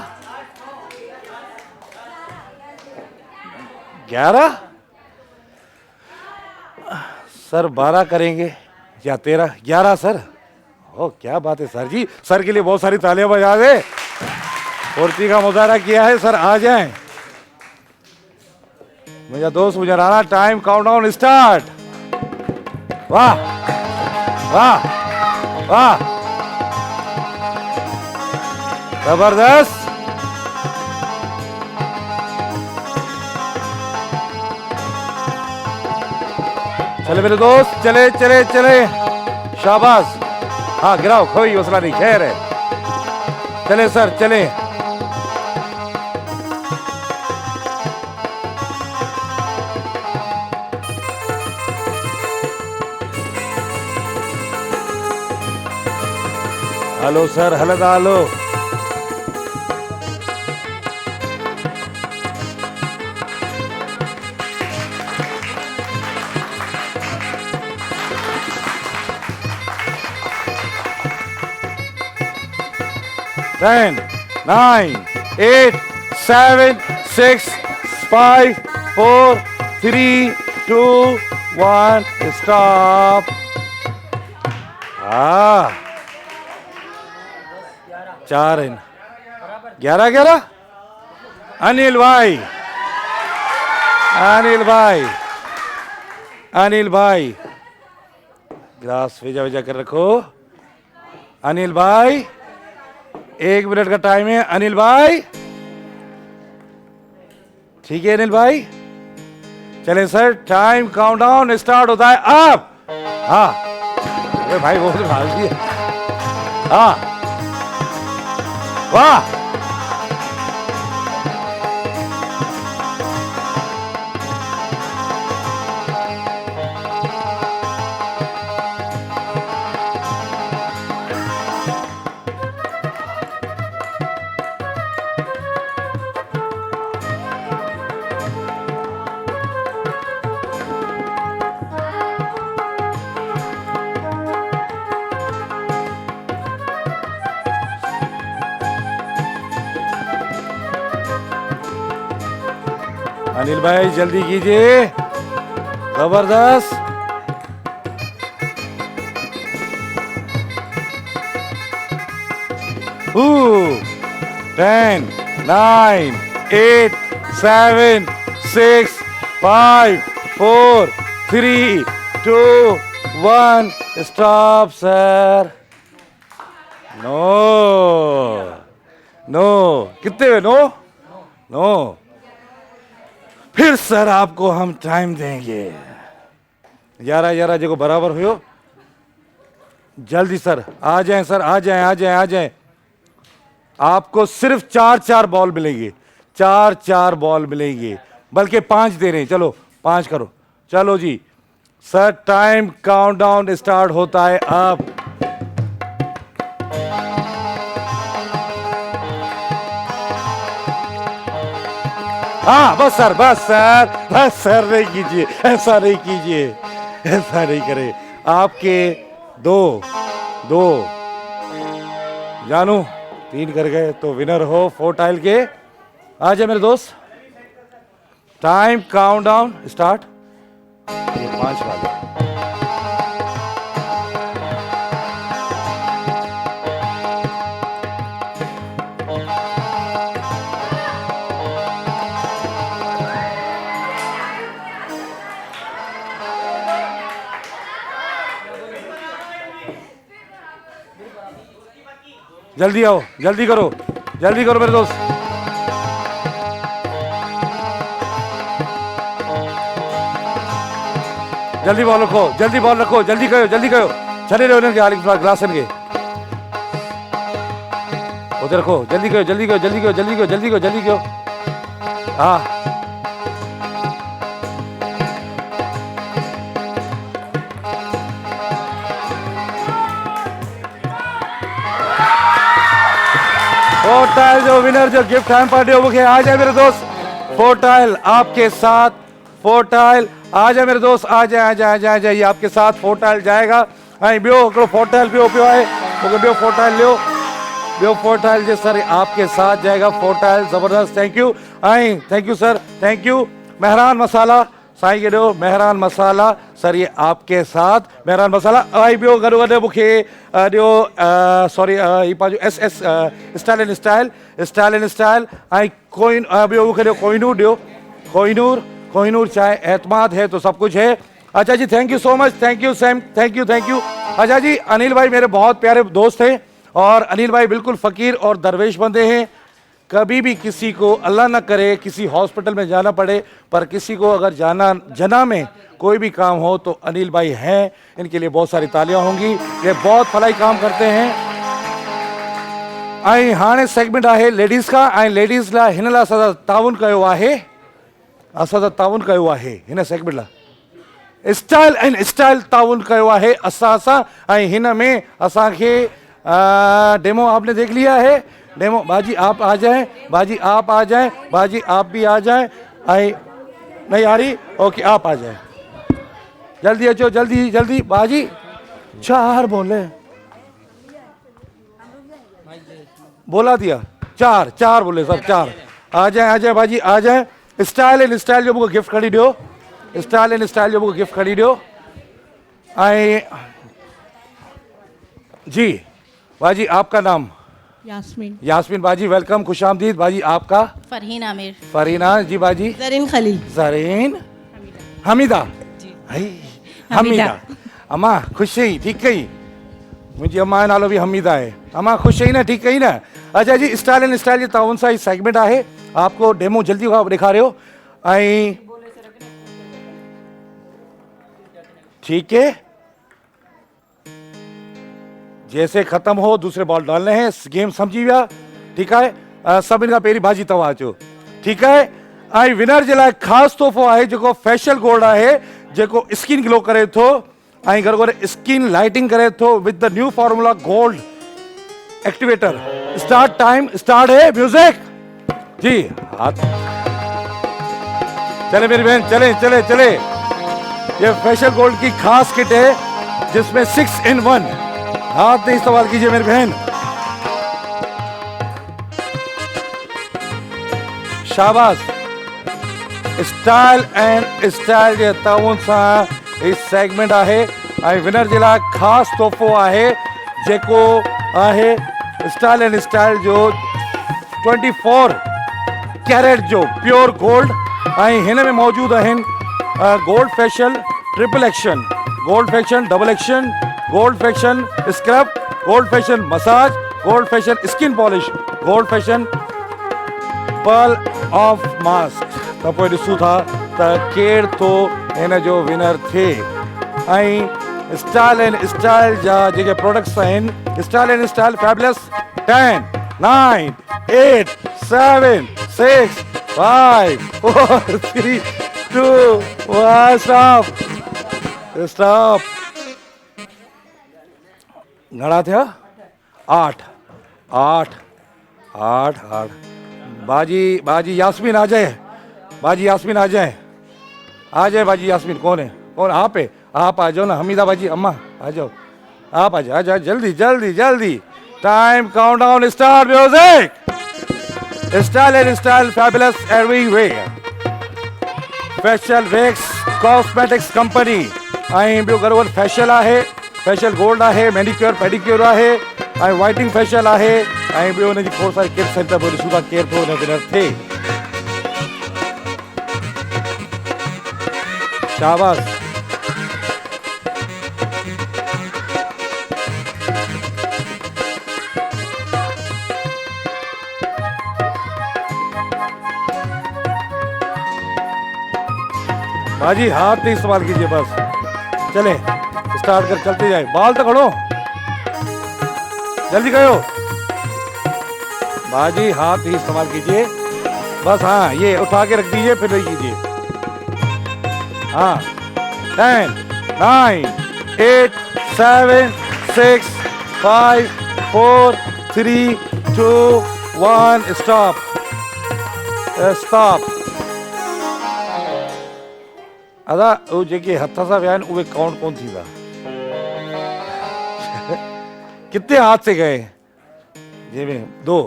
11 सर 12 करेंगे या 13 11 सर ओ क्या बात है सर जी सर के लिए बहुत सारी तालियां बजा दे फुर्ती का मुजाहरा किया है सर आ जाएं मेरा दोस्त मुझे राणा टाइम काउंटडाउन स्टार्ट वाह वाह वाह जबरदस्त चले मेरे दोस्त चले चले चले शाबाश हाँ गिराओ कोई मसला नहीं खैर है चले सर चले हेलो सर हेलो 10 9 8 7 6 5 4 3 2 1 स्टॉप हाँ 4 11 अनिल भाई गिलास भेजा कर रखो अनिल भाई 1 मिनट का टाइम है अनिल भाई ठीक है अनिल भाई चले सर टाइम काउंटडाउन स्टार्ट होता है अब हाँ अरे भाई वो तो भाग दिया हाँ वाह अनिल भाई जल्दी कीजिए, जबरदस्त। Ooh, 10, 9, 8, 7, 6, 5, 4, 3, 2, 1. Stop, sir. No. No. कितने हुए? नो? नो। फिर सर आपको हम टाइम देंगे। 11 जगह बराबर हुए। जल्दी सर आ जाएं, सर आ जाएं, आ जाएं, आ जाएं। आपको सिर्फ 4 बॉल मिलेंगे, 4 बॉल मिलेंगे, बल्कि 5 दे रहे हैं। चलो 5 करो, चलो जी सर। टाइम काउंटडाउन स्टार्ट होता है अब। हाँ बस सर, बस सर, बस सर, नहीं कीजिए, ऐसा नहीं कीजिए, ऐसा नहीं करें। आपके 2 जानू 3 कर गए तो विनर हो 4 टाइल के। आ जाए मेरे दोस्त, टाइम काउंटडाउन स्टार्ट। ये 5 वाले जल्दी आओ, जल्दी करो, जल्दी करो मेरे दोस्त। जल्दी बॉल रखो, जल्दी बॉल रखो, जल्दी करो, जल्दी करो। चले रहे उन्हें ग्लास के उधर रखो, जल्दी करो, जल्दी करो, जल्दी करो, जल्दी करो, जल्दी करो, जल्दी करो। हाँ फोर टाइल जो विनर जो गिफ्ट हैम पार्टी होगी। आ जाए मेरे दोस्त, 4 टाइल आपके साथ, 4 टाइल। आ जाए मेरे दोस्त, आ जाए, आ जाए, आ जाए, जाइए आपके साथ 4 टाइल जाएगा। आई बियो करो 4 टाइल पियो पियो आए, ओके बियो 4 टाइल लियो, बियो 4 टाइल जे सर आपके साथ जाएगा 4 टाइल। जबरदस्त, thank you. I thank you sir, thank you. Mehran masala Sain के दो, मेहरान मसाला सर ये आपके साथ मेहरान मसाला। आई बियो गरु गडे मुखे दियो, सॉरी ये पाजो SS style and style, style and style. I coin बियो मुखे दियो कोहिनूर दियो, कोहिनूर, कोहिनूर चाहे एतमाद है तो सब कुछ है। अच्छा जी, thank you so much, thank you Sam, thank you, thank you. अच्छा जी, अनिल भाई मेरे बहुत प्यारे दोस्त हैं और अनिल भाई बिल्कुल फकीर और दरवेश बंदे हैं। कभी भी किसी को अल्लाह ना करे किसी हॉस्पिटल में जाना पड़े, पर किसी को अगर जना में कोई भी काम हो तो अनिल भाई हैं। इनके लिए बहुत सारी तालियां होंगी, ये बहुत भलाई काम करते हैं। आई हाणे सेगमेंट आहे लेडीज़ का। ऐं लेडीज़ लाइ हिन लाइ असां ताउन कयो आहे, असां ताउन कयो आहे हिन सेगमेंट लाइ। स्टाइल एंड स्टाइल ताउन कयो आहे असां सां। ऐं हिन में असांखे डेमो आपने देख लिया है, डेमो। बाजी आप आ जाएं, बाजी आप आ जाएं, बाजी आप भी आ जाएं। आई नहीं आ रही, ओके आप आ जाएं, जल्दी अचो, जल्दी जल्दी। बाजी 4 बोले, बोला दिया 4 बोले सब 4। आ जाएं, आ जाएं बाजी आ जाएं। स्टाइल एंड स्टाइल जो मुझे गिफ्ट खड़ी दियो, स्टाइल एंड स्टाइल जो मुझे गिफ्ट खड़ी दियो। आई जी बाजी आपका नाम? यास्मीन। यास्मीन बाजी वेलकम, खुश आमदीद। बाजी आपका? फरहीन आमिर। फरीना जी। बाजी? जरीन खलील। जरीन हमीदा हमीदा। अम्मा खुश ही ठीक कही, मुझे अम्मा जो नालो भी हमीदा है। अम्मा खुश ही ना, ठीक कही ना। अच्छा जी, स्टाइल एंड स्टाइल जो ताउन सा सेगमेंट है, आपको डेमो जल्दी दिखा रहे हो। आई ठीक है, जैसे खत्म हो दूसरे बॉल डालने हैं। गेम समझी विया, ठीक है। सभिनि खां पहिरीं भाजी तव्हां अचो, ठीक है। ऐं विनर जे लाइ ख़ासि तोहफ़ो आहे जेको फेशियल गोल्ड आहे, जेको स्किन ग्लो करे थो ऐं गॾो गॾु स्किन लाइटिंग करे थो with the new formula gold activator. Start time start है, म्यूजिक जी। हाथ चले मेरी बहन, चले चले चले। ये फेशियल गोल्ड की खास किट है जिसमें 6 in 1। हाथ नहीं इस्तेमाल कीजिए मेरी बहन, शाबाश। स्टाइल एंड स्टाइल जे ताउन सां ही सेगमेंट आहे ऐं विनर जे लाइ ख़ासि तोहफ़ो आहे जेको आहे स्टाइल एंड स्टाइल जो 24 कैरेट जो प्योर गोल्ड ऐं हिन में मौजूदु आहिनि gold facial triple action, gold facial double action, gold facial scrub, gold facial massage, gold facial skin polish, gold facial pearl of mask. त पोइ ॾिसूं था त केरु थो हिन जो विनर थिए। ऐं स्टाइल एंड स्टाइल जा जेके प्रोडक्ट्स आहिनि style and style fabulous 10 9 8 7 6 5 4 3 2 1 stop. घणा थिया? 8 8 8 8। बाजी यास्मीन आ जाए, बाजी यास्मीन आ जाए, आ जाए बाजी यास्मीन। कौन है? कौन? आप है? आप आ जाओ ना। हमीदा बाजी अम्मा आ जाओ, आप आ जाओ, आ जाओ जल्दी जल्दी जल्दी। Time countdown start. Music. Style and style fabulous everywhere facial wax cosmetics company ऐं ॿियो गरोवर फेशियल आहे, फेशियल गोल्ड आहे, मैनिक्योर पेडिक्योर आहे ऐं वाइटिंग फेशियल आहे ऐं ॿियो हुनजी खोड़ सारी किट्स आहिनि। त पोइ ॾिसूं था केरु थो हुन विनर थिए। शाबाश। बाजी हाथ नहीं इस्तेमाल कीजिए, बस चले स्टार्ट कर, चलते जाए। बाल तो खड़ो, जल्दी करो बाजी, हाथ ही इस्तेमाल कीजिए बस। हाँ ये उठा के रख दीजिए, फिर नहीं कीजिए। हाँ 10 9 8 7 6 5 4 3 2 1 स्टॉप स्टॉप। अदा वो जेके हथ सां विया आहिनि उहे काउंट कोन थींदा। कितने हाथ से गए? जी में 2।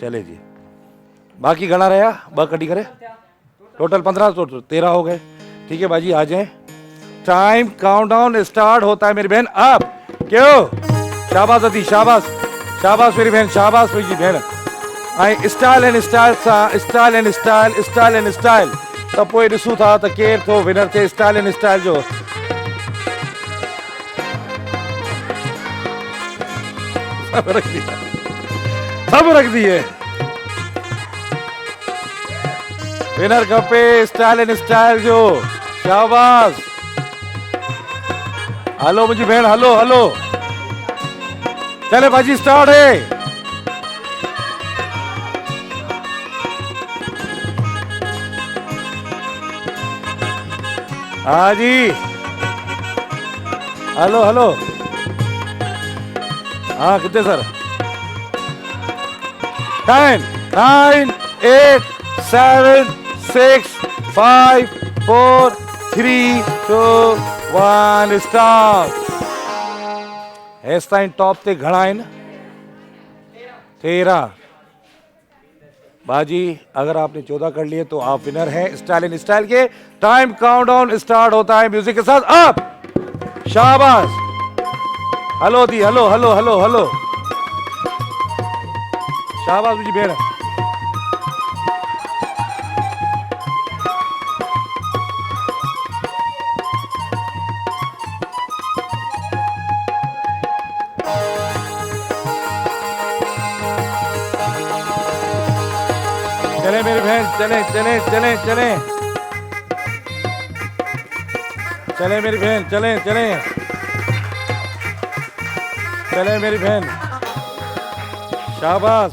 चले जी, बाकी गणा रहा 2 कटी करे, टोटल 15 तो 13 हो गए। ठीक है बाजी आ जाए। टाइम काउंटडाउन स्टार्ट होता है मेरी बहन। अब क्यों? शाबाश अति, शाबाश शाबाश मेरी बहन, शाबाश मेरी बहन। आई स्टाइल एंड स्टाइल सा style and style style and style. तो पोइ ॾिसूं था त केरु थो विनर थिए स्टाइल एंड स्टाइल जो। सब रख दिए। विनर खपे स्टाइल एंड स्टाइल जो। शाबाश। हलो मुझी बहन, हलो हलो। चले बाजी स्टार्ट है। हाँ जी, हेलो हेलो। हाँ कितने सर? 10 9 8 7 6 5 4 3 2 1 स्टॉप। हेस ताईं टॉप ते घणा आहिनि? 13। बाजी अगर आपने 14 कर लिए तो आप विनर हैं स्टाइल एंड स्टाइल के। टाइम काउंटडाउन स्टार्ट होता है म्यूजिक के साथ। अब शाबाश। हेलो दी, हेलो हेलो हेलो हेलो। शाबाश मुझी बेड़। चले मेरी बहन, चले चले चले चले चले मेरी बहन, चले चले चले मेरी बहन। शाबाश।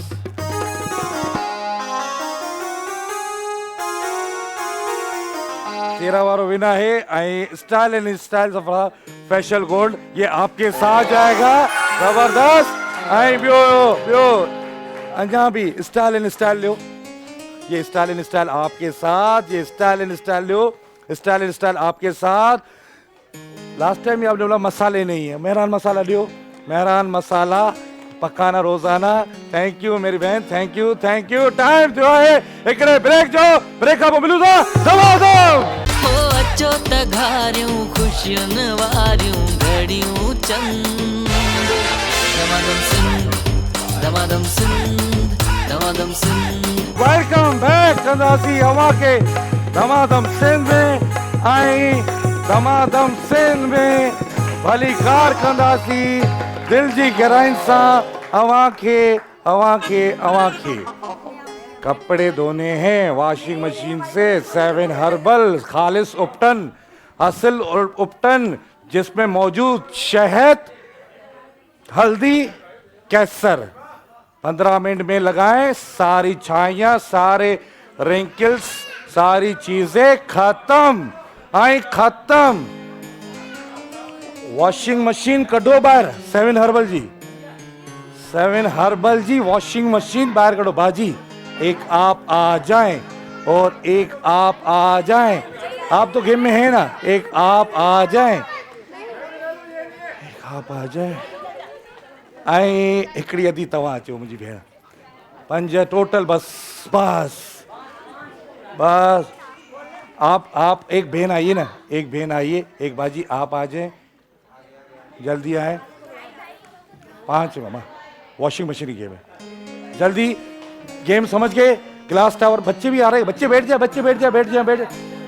तेरा वारो विना है स्टाइल एंड स्टाइल सफरा फेशियल गोल्ड ये आपके साथ जाएगा। जबरदस्त। बियो अञा भी स्टाइल एंड स्टाइल लियो। ये स्टाइल एंड स्टाइल आपके साथ, ये style and style Leo. Style and style आपके साथ। लास्ट टाइम आपने बोला मसाले नहीं है, मेहरान मसाला लियो। मेहरान मसाला पकाना रोजाना। थैंक यू मेरी बहन, thank you thank you. Time जो है एकड़े ब्रेक जो ब्रेक आप मिलू था दबा दो। हो अचो त घारियूं ख़ुशियुनि वारियूं घड़ियूं चंद। दमादम सिंध दमादम सिंध दमादम सिंध। वेलकम बैक कंदासी हवा के दमादम सिंध में आई। दमादम सिंध में भली कार कंदासी दिल जी गहराइन सां अवां खे कपड़े धोने हैं वॉशिंग मशीन से। 7 हर्बल खालिस उपटन असल उपटन जिसमें मौजूद शहद, हल्दी, केसर। 15 मिनट में लगाएं, सारी छाइयां, सारे रिंकल्स, सारी चीजें खत्म। आई खत्म। वॉशिंग मशीन कढो बाहर। 7 हर्बल जी, 7 हर्बल जी वॉशिंग मशीन बाहर कढो। बाजी एक आप आ जाएं और एक आप आ जाएं। आप तो गेम में है ना, एक आप आ जाएं, एक आप आ जाएं। ऐं हिकिड़ी अधी तव्हां अचो मुंहिंजी भेण। 5 टोटल बस बस बस। आप एक बहन आइए ना, एक बहन आइए, एक बाजी आप आ जाएं, जल्दी आए। 5 मामा वॉशिंग मशीन की गेम है, जल्दी गेम समझ गए। ग्लास टावर बच्चे भी आ रहे हैं, बच्चे बैठ जाए, बच्चे बैठ जाए, बैठ जाए,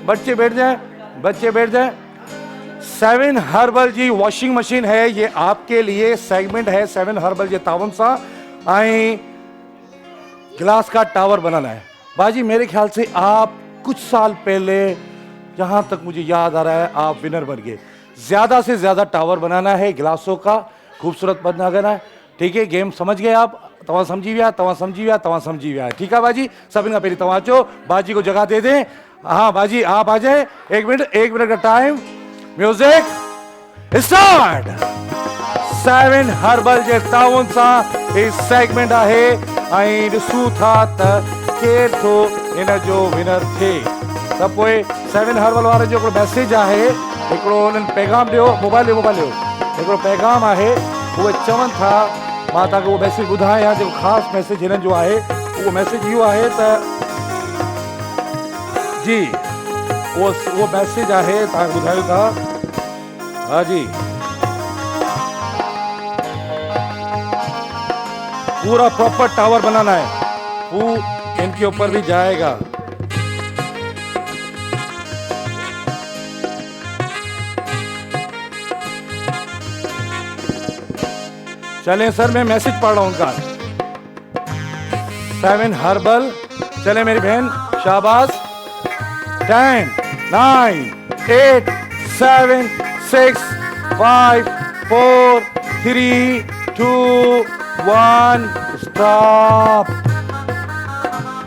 बच्चे बैठ जाए, बच्चे बैठ जाए। 7 हर्बल जी वॉशिंग मशीन है, ये आपके लिए सेगमेंट है। 7 हर्बल जे तावन सा आई ग्लास का टावर बनाना है। बाजी मेरे ख्याल से आप कुछ साल पहले, जहां तक मुझे याद आ रहा है, आप विनर बन गए। ज्यादा से ज्यादा टावर बनाना है, गिलासों का खूबसूरत बनाना है। ठीक है, गेम समझ गए आप? तव्हां समझी विया, तव्हां समझी विया, तव्हां समझी विया। ठीक है बाजी, सभिनि खां पहिरीं तव्हां अचो, बाजी को जगह दे दें। हाँ बाजी आप आ जाए। 1 मिनट का टाइम। Music start. 7 हर्बल जे ताउन सां इस सेगमेंट आहे ऐं ॾिसूं था त केर थो इन जो विनर थिए। त पोइ 7 हर्बल वारे जो हिकिड़ो मैसेज आहे, हिकिड़ो उन्हनि पैगाम ॾियो। मोबाइल ॾियो। हिकिड़ो पैगाम आहे, उहे चवनि था, मां तव्हांखे उहो मैसेज ॿुधायां। जेको ख़ासि मैसेज हिननि जो आहे, उहो मैसेज इहो आहे त जी उहो मैसेज आहे, तव्हांखे ॿुधायूं था। हाँ जी, पूरा प्रॉपर टावर बनाना है, वो इनके ऊपर भी जाएगा। चलें सर, मैं मैसेज पढ़ रहा हूं उनका। 7 हर्बल, चले मेरी बहन, शाबाश। 10 9 8 7 6 5 4 3 2 1 स्टॉप।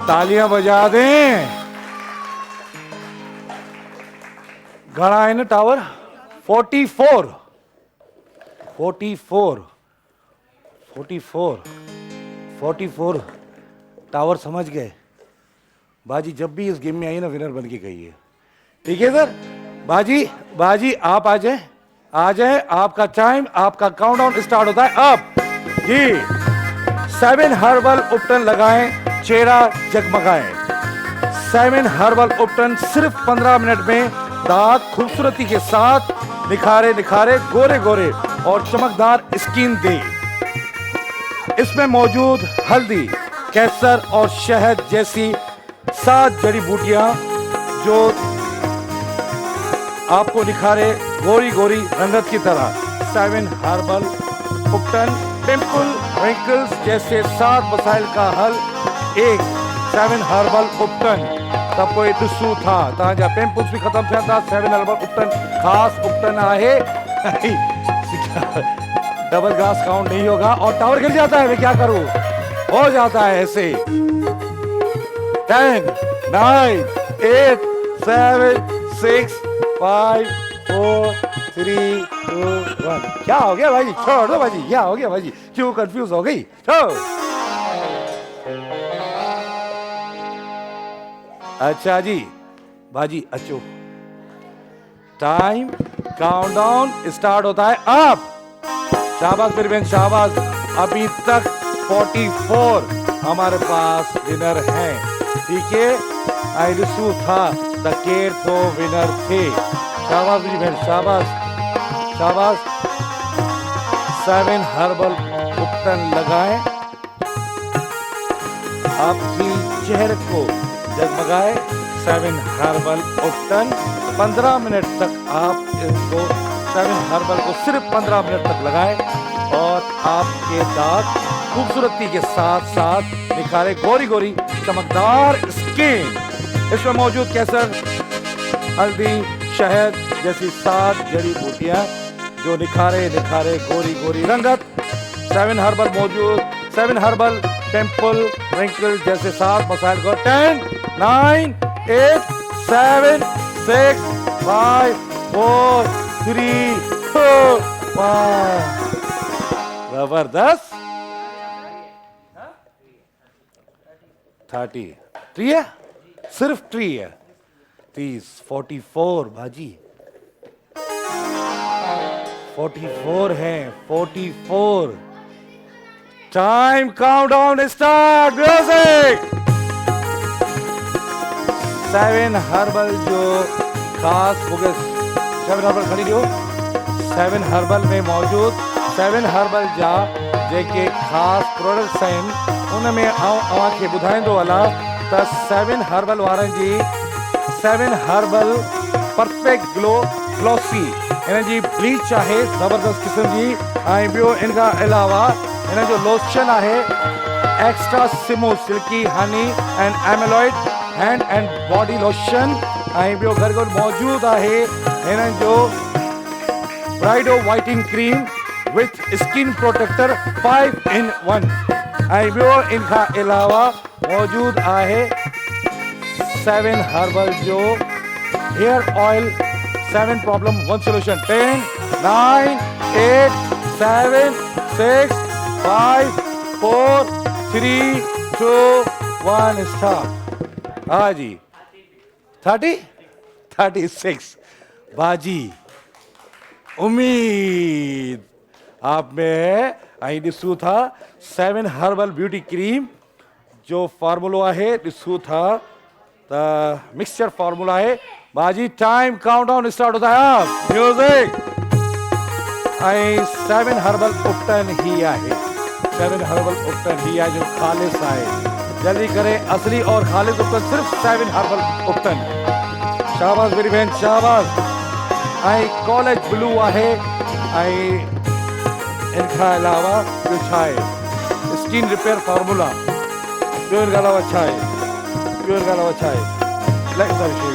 तालियां बजा दें। घना है ना टावर? 44 टावर समझ गए। बाजी जब भी इस गेम में आई ना, विनर बन के गई है। ठीक है सर। बाजी आप आ जाए। आपका टाइम, आपका काउंटडाउन स्टार्ट होता है अब जी। 7 हर्बल उपटन लगाएं, चेहरा जगमगाएं। 7 हर्बल उपटन सिर्फ 15 मिनट में दाग खूबसूरती के साथ निखारे गोरे गोरे और चमकदार स्किन दे। इसमें मौजूद हल्दी, केसर और शहद जैसी 7 जड़ी बूटियां जो आपको निखारे गोरी गोरी रंगत की तरह। 7 हर्बल उपटन पिंपल रिंकल्स जैसे 7 मसाइल का हल। 7 हर्बल उपटन सब कोई ॾिसूं था, तव्हांजा पिंपल्स भी खत्म थियनि था। 7 हर्बल उपटन खास उपटन आहे। डबल ग्लास काउंट नहीं होगा और टावर गिर जाता है। मैं क्या करूं, हो जाता है ऐसे। 10 9 8 7 6 5 4 3 2 1। क्या हो गया भाई? छोड़ दो भाजी। क्या हो गया भाजी? क्यों कंफ्यूज हो गई? छोड़। अच्छा जी, बाजी अच्छो। टाइम काउंटडाउन स्टार्ट होता है अब। शाबाश मेरी बहन, शाबाश। अभी तक 44 हमारे पास विनर हैं, ठीक है। आइरिसू था, द केयर तो विनर थे। शाबाश मेरी बहन, शाबाश शाबाश। 7 हर्बल उपटन लगाएं, आपकी चेहरे को जगमगाए। 7 हर्बल उपटन 15 मिनट तक आप इसको 7 हर्बल को सिर्फ 15 मिनट तक लगाएं और आपके दांत खूबसूरती के साथ साथ निखारे, गोरी गोरी चमकदार स्किन। इसमें मौजूद केसर, हल्दी, शहद जैसी 7 जड़ी बूटियां जो निखारे गोरी गोरी रंगत। 7 हर्बल मौजूद, 7 हर्बल टेम्पल रिंकल जैसे 7 मसाइल को 10 9 8 7 6 5 4 3 2 1। जबरदस्त। 30 ट्री है, सिर्फ ट्री है। 30 44 बाजी 44 हैं, 44। Time countdown start, music. 7 herbal जो खास फोकस, 7 हर्बल खड़ी हो। 7 हर्बल में मौजूद 7 हर्बल जा जेके खास प्रोडक्ट्स आहिनि उनमें अवांखे ॿुधाईंदो हलां त 7 हर्बल वारनि जी 7 हर्बल परफेक्ट ग्लो ग्लॉसी इन जी ब्लीच आहे ज़बरदस्त क़िस्म जी। ऐं ॿियो इन खां अलावा इन जो लोशन आहे एक्स्ट्रा सिमो सिल्की हनी एंड एमेलॉइड हैंड एंड बॉडी लोशन। ऐं ॿियो गॾु गॾु मौजूदु आहे हिननि जो ब्राइडो whitening cream with skin protector 5 in 1। ऐं ॿियो इन खां अलावा मौजूदु आहे 7 हर्बल जो hair oil 7 problem 1 solution. 10 9 8 7 6 5 4 3 2 1 start. हाँ जी 30 36 बाजी उम्मीद आप में आई ॾिसूं था 7 हर्बल ब्यूटी क्रीम जो फार्मूलो आहे, ॾिसूं था त मिक्सचर फार्मूला है। बाजी टाइम काउंटडाउन स्टार्ट होता है, म्यूजिक। 7 हर्बल उपटन ही आहे, 7 हर्बल उपटन ही आहे जो खालिस आहे। जल्दी करें, असली और खालिस उपटन सिर्फ 7 हर्बल उपटन। शाबाश मेरी बहन, शाबाश। कॉलेज ब्लू आहे। इनका अलावा ॿियो छा आहे, स्किन रिपेयर फार्मूला। ॿियो इनके अलावा छा आहे, ॿियो इनके अलावा छा आहे, इलाही सारी शयूं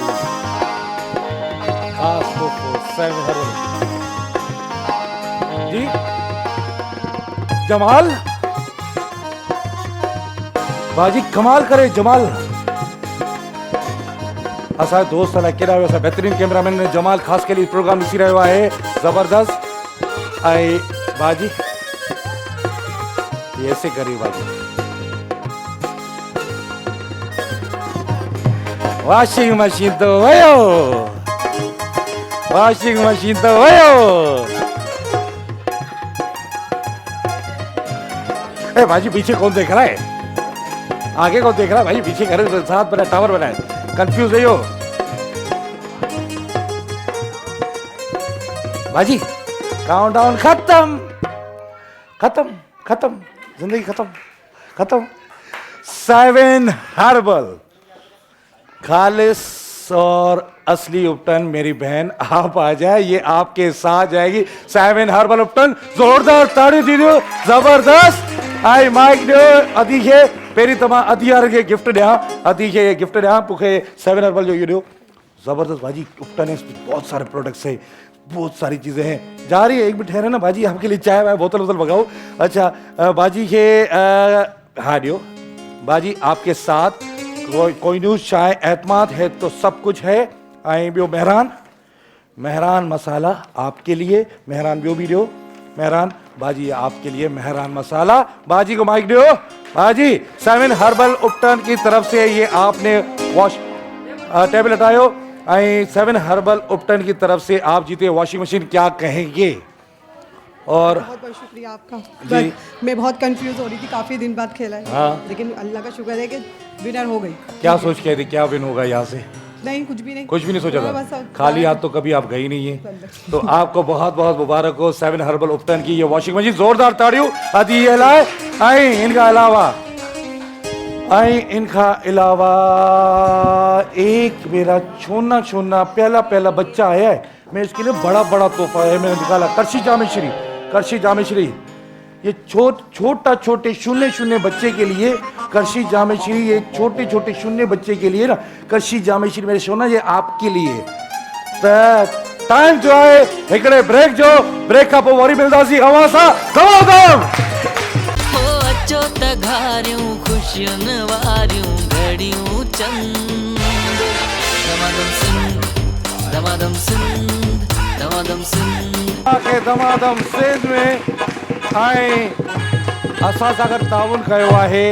ख़ास तौर पर 7 हर्बल जी। जमाल बाजी कमाल करे, जमाल असा दोस्त अलाए केॾा वियो, असां बेहतरीन कैमरामैन जमाल ख़ासि करे प्रोग्राम ॾिसी रहियो आहे, ज़बरदस्त। बाजी ये ऐसे करी बाजी। वॉशिंग मशीन तो वयो, वॉशिंग मशीन तो वयो। ए बाजी पीछे कौन देख रहा है, आगे कौन देख रहा है भाई, पीछे करे साथ बना टावर बनाए, कंफ्यूज है यो बाजी। काउंटडाउन खत्म खत्म खत्म, जिंदगी खत्म खत्म। 7 हर्बल खालिस और असली उपटन मेरी बहन आप आ जाए, ये आपके साथ जाएगी। 7 हर्बल उपटन, जोरदार ताड़ी दीजिए, जबरदस्त। आई माइक ॾियो अदी खे, पहिरीं त मां अदियार खे गिफ्ट ॾियां, अदी खे गिफ्ट ॾियां, मूंखे 7 हर्बल जो इहो ॾियो, जबरदस्त बाजी। उपटन है, बहुत सारे प्रोडक्ट्स है, बहुत सारी चीज़ें हैं। जा रही है, एक मिनट ठहरे ना बाजी, आपके लिए चाय वाय बोतल वोतल मंगाओ। अच्छा बाजी के हाँ दियो बाजी, आपके साथ कोई न्यूज़ चाय एतमाद है तो सब कुछ है। आई बियो मेहरान, मेहरान मसाला आपके लिए, मेहरान बियो भी दियो, मेहरान बाजी आपके लिए मेहरान मसाला। बाजी को माइक दियो बाजी। 7 हर्बल उपटन की तरफ से ये आपने वॉश टेबल हटायो। 7 हर्बल उपटन की तरफ से आप जीते वॉशिंग मशीन, क्या कहेंगे? और बहुत बहुत शुक्रिया आपका। जी। बट मैं बहुत कंफ्यूज हो रही थी, काफ़ी दिन बाद खेला है। हाँ। लेकिन अल्लाह का शुक्र है कि विनर हो गई। क्या सोच के आई थी क्या विन होगा यहाँ से? नहीं, कुछ भी नहीं, कुछ भी नहीं सोचा मैं था, बस अब खाली बारह- हाथ तो कभी आप गई नहीं है। तो आपको बहुत बहुत मुबारक हो 7 हर्बल उपटन की ये वॉशिंग मशीन। जोरदार ताड़ियों आदि ये लाए आई इनका अलावा एक मेरा छोना छोना प्याला प्याला बच्चा आया है। मैं इसके लिए बड़ा बड़ा तोहफा है मैंने निकाला। करशी जामेश्री ये छोटा छोटे शून्य शून्य बच्चे के लिए करशी जामेश्री, ये छोटे छोटे शून्य बच्चे के लिए ना करशी जामेश्री मेरे सोना ये आपके लिए। टाइम जो है हिकड़े ब्रेक का पोइ वरी मिलंदासीं हवा सां दम। हो अचो त घारियूं ख़ुशियुनि वारियूं घड़ियूं चंद दमादम सिंध दमादम सिंध दमादम सिंध के दमादम सिंध में ऐं असां सां गॾु ताउन कयो आहे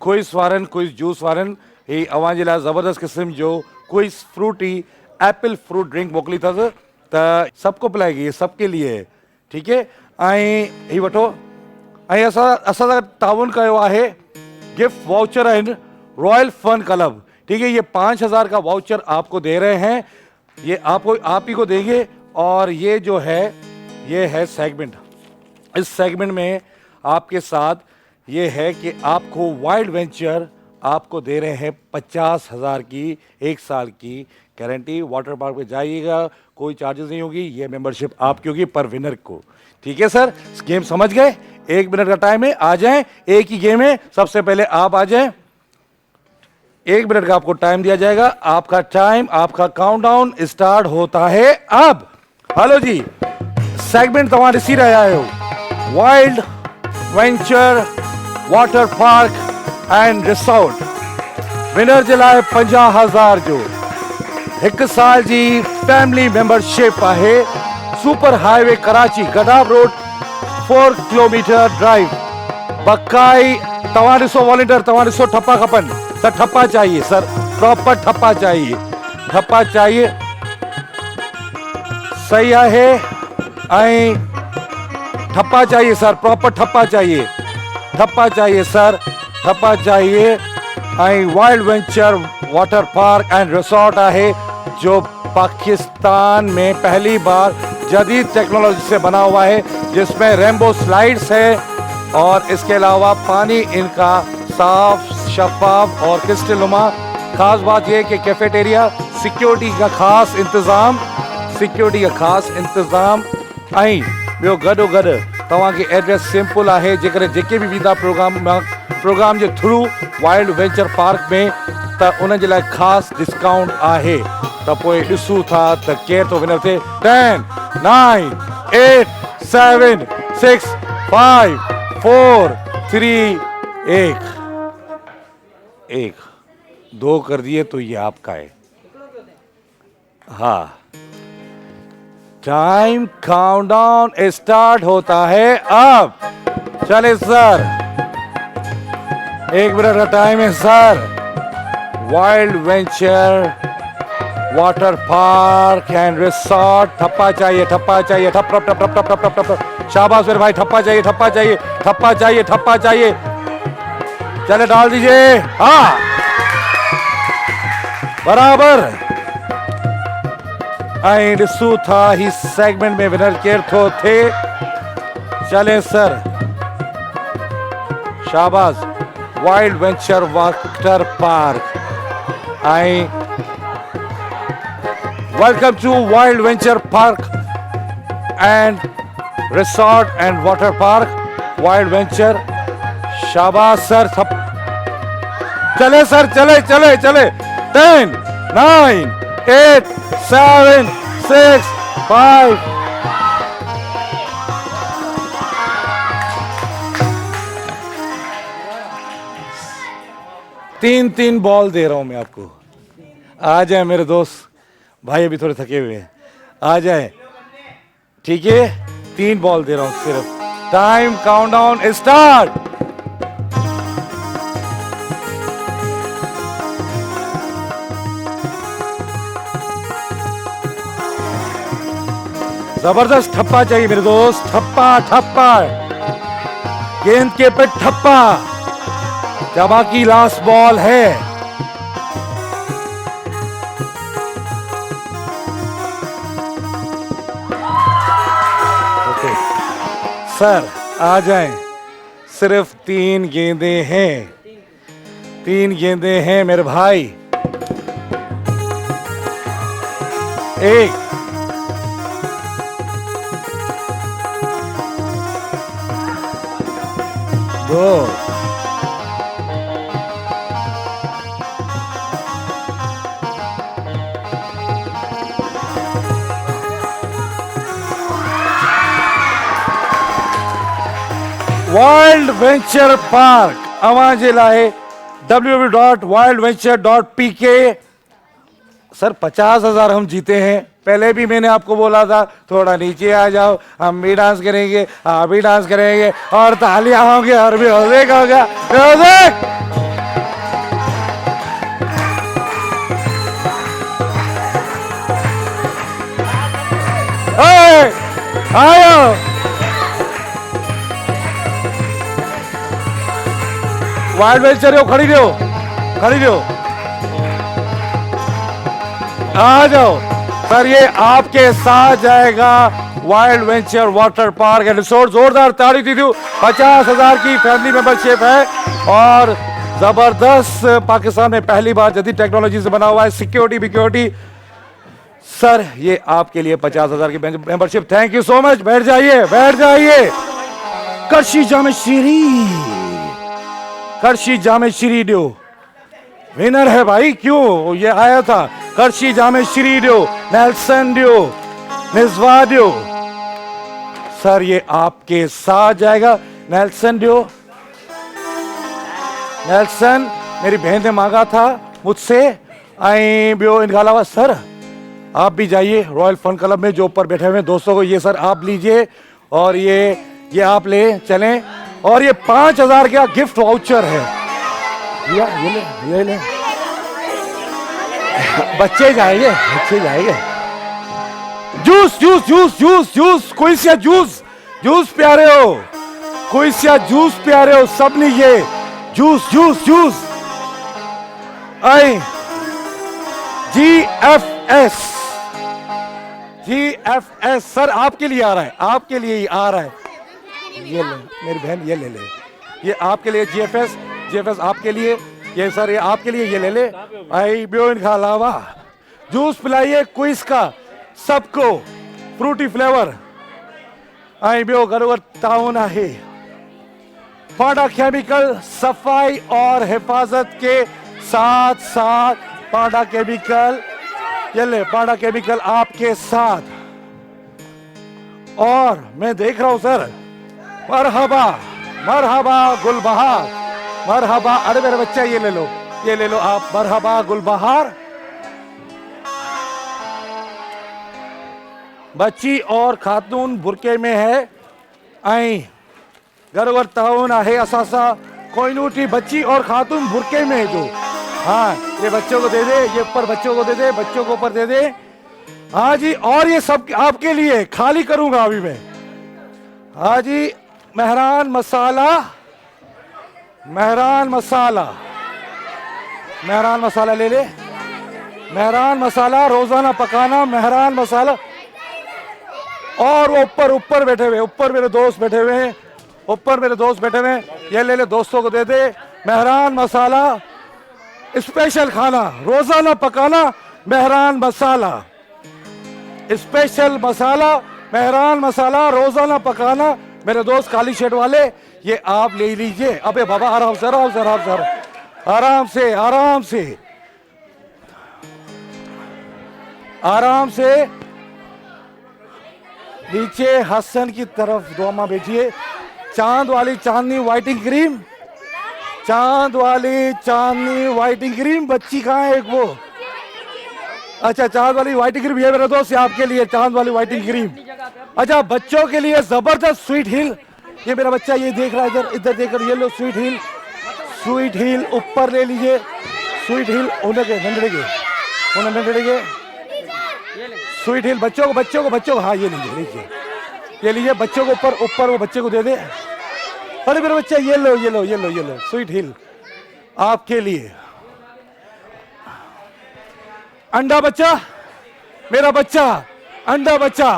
क्विज़ जूस वारनि। ही अव्हां जे लाइ ज़बरदस्त क़िस्म जो क्विज़ फ्रूटी एप्पल फ्रूट ड्रिंक मोकिली अथसि त सबको पिलाएगी, ये सबके लिए है, ठीक है। ऐं ही वठो। ऐं असां सां गॾु ताउन कयो आहे gift voucher and royal fun club, ठीक है। ये 5000 का वाउचर आपको दे रहे हैं, ये आप ही को देंगे। और ये जो है ये है सेगमेंट। इस सेगमेंट में आपके साथ ये है कि आपको वाइल्ड वेंचर आपको दे रहे हैं 50,000 की 1 साल की गारंटी। वाटर पार्क में जाइएगा, कोई चार्जेस नहीं होगी, ये मेंबरशिप आपकी होगी पर विनर को, ठीक है सर। गेम समझ गए? 1 मिनट का टाइम है, आ जाएं। एक ही गेम है, सबसे पहले आप आ जाएं। 1 मिनट का आपको टाइम दिया जाएगा। आपका टाइम, आपका काउंटडाउन स्टार्ट होता है अब। हेलो जी, सेगमेंट तव्हां ॾिसी रहिया आहियो wild venture water park and resort. Winner जे लाइ 50,000 जो 1 साल जी फैमिली मेंबरशिप आहे। सुपर हाईवे कराची गडाब रोड 4 किलोमीटर ड्राइव। बकाई तव्हां ॾिसो वॉलंटियर, तव्हां ॾिसो ठप्पा खपनि सर, ठप्पा चाहिए सर, प्रॉपर ठप्पा चाहिए, ठप्पा चाहिए, सही आहे। ऐं ठप्पा चाहिए सर, प्रॉपर ठप्पा चाहिए, ठप्पा चाहिए सर, ठप्पा चाहिए। ऐं wild venture water park and resort है जो पाकिस्तान में पहली बार जदीद टेक्नोलॉजी से बना हुआ है, जिसमें रेनबो स्लाइड्स है और इसके अलावा पानी इनका साफ शफाफ और क्रिस्टलनुमा। खास बात यह कि कैफेटेरिया सिक्योरिटी का खास इंतज़ाम ऐं ॿियो गॾोगॾु तव्हांखे एड्रेस सिंपल आहे। जेके भी वेंदा प्रोग्राम जे थ्रू वाइल्ड वेंचर पार्क में त उन जे लाइ ख़ासि डिस्काउंट आहे। त पोइ ॾिसूं था त केरु थो विनर थिए। 10 9 8 7 6 5 4 3 1 2 कर दिए तो ये आपका है। हाँ, टाइम काउंटडाउन स्टार्ट होता है अब। चले सर, 1 मिनट का टाइम है sir. Wild venture water park and resort. ठप्पा चाहिए, ठप्पा चाहिए, ठप ठप ठप ठप ठप ठप ठप। शाबाश मेरे भाई, ठप्पा चाहिए, ठप्पा चाहिए, ठप्पा चाहिए, ठप्पा चाहिए। चले डाल दीजिए। हाँ बराबर। ऐं ॾिसूं था ही सेगमेंट में विनर केर थो थिए। चले सर, शाबाश। वाइल्ड वेंचर वाटर पार्क ऐं welcome to wild venture park and resort and water park wild venture. शाबाश सर। चले सर, चले चले चले। 10 9 8 7 6 5 3 बॉल दे रहा हूं मैं आपको। आ जाए मेरे दोस्त, भाई अभी थोड़े थके हुए हैं, आ जाए, ठीक है। 3 बॉल दे रहा हूं सिर्फ। Time countdown start. जबरदस्त ठप्पा चाहिए मेरे दोस्त, ठप्पा ठप्पा, गेंद के पे ठप्पा। जबा की लास्ट बॉल है। ओके सर आ जाएं, सिर्फ 3 गेंदें हैं, 3 गेंदें हैं मेरे भाई। 1 2 वाइल्ड वेंचर पार्क आवाज लाए www.wildventure.pk। सर 50,000 हम जीते हैं। पहले भी मैंने आपको बोला था थोड़ा नीचे आ जाओ, हम भी डांस करेंगे, आप भी डांस करेंगे और तालियां होंगे और भी म्यूजिक होगा। म्यूजिक आयो वाइल्ड वेंचर हो, खड़ी रहो, खड़ी रहो, आ जाओ सर। ये आपके साथ जाएगा wild venture water park and resort. जोरदार ताली दीजिए। 50,000 की फैमिली मेंबरशिप है और जबरदस्त, पाकिस्तान में पहली बार जदीद टेक्नोलॉजी से बना हुआ है, सिक्योरिटी बिक्योरिटी। सर ये आपके लिए 50,000 की membership. Thank you so much. बैठ जाइए, बैठ जाइए। करशी जामे श्री, करशी जामे श्री ड्यो विनर है भाई। क्यों ये आया था, करशी जामे श्री ड्यो, नेल्सन ड्यो, निस्वा ड्यो। सर ये आपके साथ जाएगा। नेल्सन ड्यो, नेल्सन मेरी बहन ने मांगा था मुझसे। आई ब्यो इनका अलावा सर आप भी जाइए रॉयल फन क्लब में, जो ऊपर बैठे हुए दोस्तों को ये सर आप लीजिए और ये आप ले चलें। और ये 5,000 का गिफ्ट वाउचर है। ये ले बच्चे जाएंगे, बच्चे जाएंगे। Juice juice juice juice juice, कोई सा जूस, जूस प्यारे हो, कोई सा जूस प्यारे हो, सब लीजिए जूस जूस जूस। आई GFS, GFS सर आपके लिए आ रहा है, आपके लिए ही आ रहा है। ये ले मेरी बहन, ये ले, ये आपके लिए GFS, GFS आपके लिए, ये सर ये आपके लिए, ये ले। आई ब्यो इनका अलावा जूस पिलाइए क्विज का सबको, फ्रूटी फ्लेवर। आई ब्यो गरोवर ताउन है। पाडा केमिकल सफाई और हिफाजत के साथ साथ पाडा केमिकल, ये ले पाडा केमिकल आपके साथ। और मैं देख रहा हूं सर, मरहबा मरहबा गुलबहार, मरहबा। अरे मेरे बच्चा ये ले लो, ये ले लो आप, मरहबा गुलबहार। बच्ची और खातून बुरके में है। आई गरवर ताउन है असासा कोइनूटी, बच्ची और खातून बुरके में है जो। हाँ ये बच्चों को दे दे, ये ऊपर बच्चों को दे दे, बच्चों को ऊपर दे दे। हाँ जी, और ये सब आपके लिए खाली करूंगा अभी मैं। हाँ जी, मेहरान मसाला, मेहरान मसाला, मेहरान मसाला ले ले, मेहरान मसाला रोजाना पकाना, मेहरान मसाला। और वो ऊपर बैठे हुए, ऊपर मेरे दोस्त बैठे हुए हैं, ऊपर मेरे दोस्त बैठे हुए हैं, ये ले ले, दोस्तों को दे दे। मेहरान मसाला स्पेशल खाना, रोजाना पकाना, मेहरान मसाला, स्पेशल मसाला, मेहरान मसाला, रोजाना पकाना। मेरे दोस्त काली शर्ट वाले, ये आप ले लीजिए। अबे बाबा आराम से, आराम से, आराम से, आराम से, आराम से, आराम से। नीचे हसन की तरफ दुआ बैठिए। चांद वाली चांदनी व्हाइटिंग क्रीम, चांद वाली चांदनी व्हाइटिंग क्रीम। बच्ची कहाँ है एक वो? अच्छा चांद वाली व्हाइटिंग क्रीम, ये मेरे दोस्त आपके लिए चांद वाली व्हाइटिंग क्रीम। अच्छा बच्चों के लिए जबरदस्त स्वीट हिल, ये मेरा बच्चा ये देख रहा है इधर, इधर देखकर, ये लो स्वीट हिल, स्वीट हिल ऊपर ले लीजिए। स्वीट हिल उन्हें नंदड़ेगे, उन्हें नंदड़ेगे, स्वीट हिल बच्चों को हाँ ये लीजिए ये लीजिए बच्चों को ऊपर वो बच्चे को दे दे। अरे मेरे बच्चा ये लो स्वीट हिल आपके लिए। अंडा बच्चा मेरा बच्चा अंडा बच्चा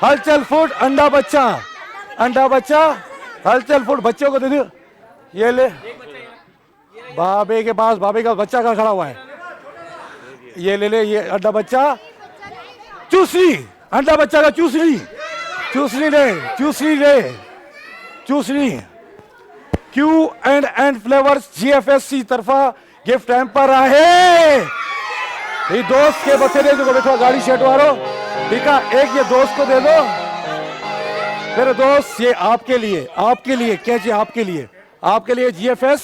हलचल फूड अंडा बच्चा हलचल फूड बच्चों को दे दो। ये ले बाबे के पास बाबे का बच्चा कहाँ खड़ा हुआ है। ये ले ये अंडा बच्चा चूसनी अंडा बच्चा का चूसनी Q&N फ्लेवर्स GFSC तरफा गिफ्ट हैम्पर आहे। ये दोस्त के बसेरे जो बैठो गाड़ी शेट वालो ठीक है एक ये दोस्त को दे दो। मेरे दोस्त ये आपके लिए क्या चाहिए आपके लिए GFS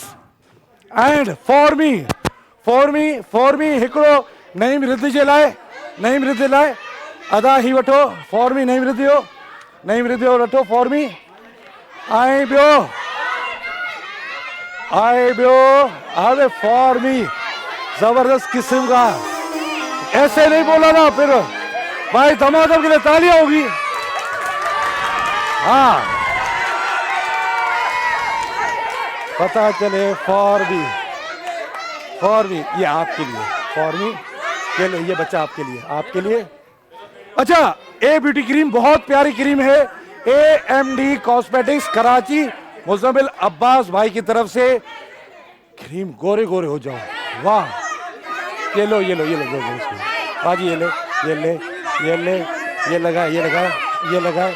एंड फॉर मी हिकड़ो नईम रिद्ध जे लाइ अदा ही वठो फॉर मी नईम रिद्ध वठो फॉर मी। ऐं ॿियो अरे फॉर मी जबरदस्त किस्म का ऐसे नहीं बोला ना फिर भाई धमाधम के लिए तालियां होगी। हाँ पता चले फॉर मी ये आपके लिए फॉर मी ये लो ये बच्चा आपके लिए। अच्छा ए ब्यूटी क्रीम बहुत प्यारी क्रीम है AMD कॉस्मेटिक्स कराची मुजम्मिल अब्बास भाई की तरफ से क्रीम गोरे हो जाओ। वाह ये लो बाजी ये लगा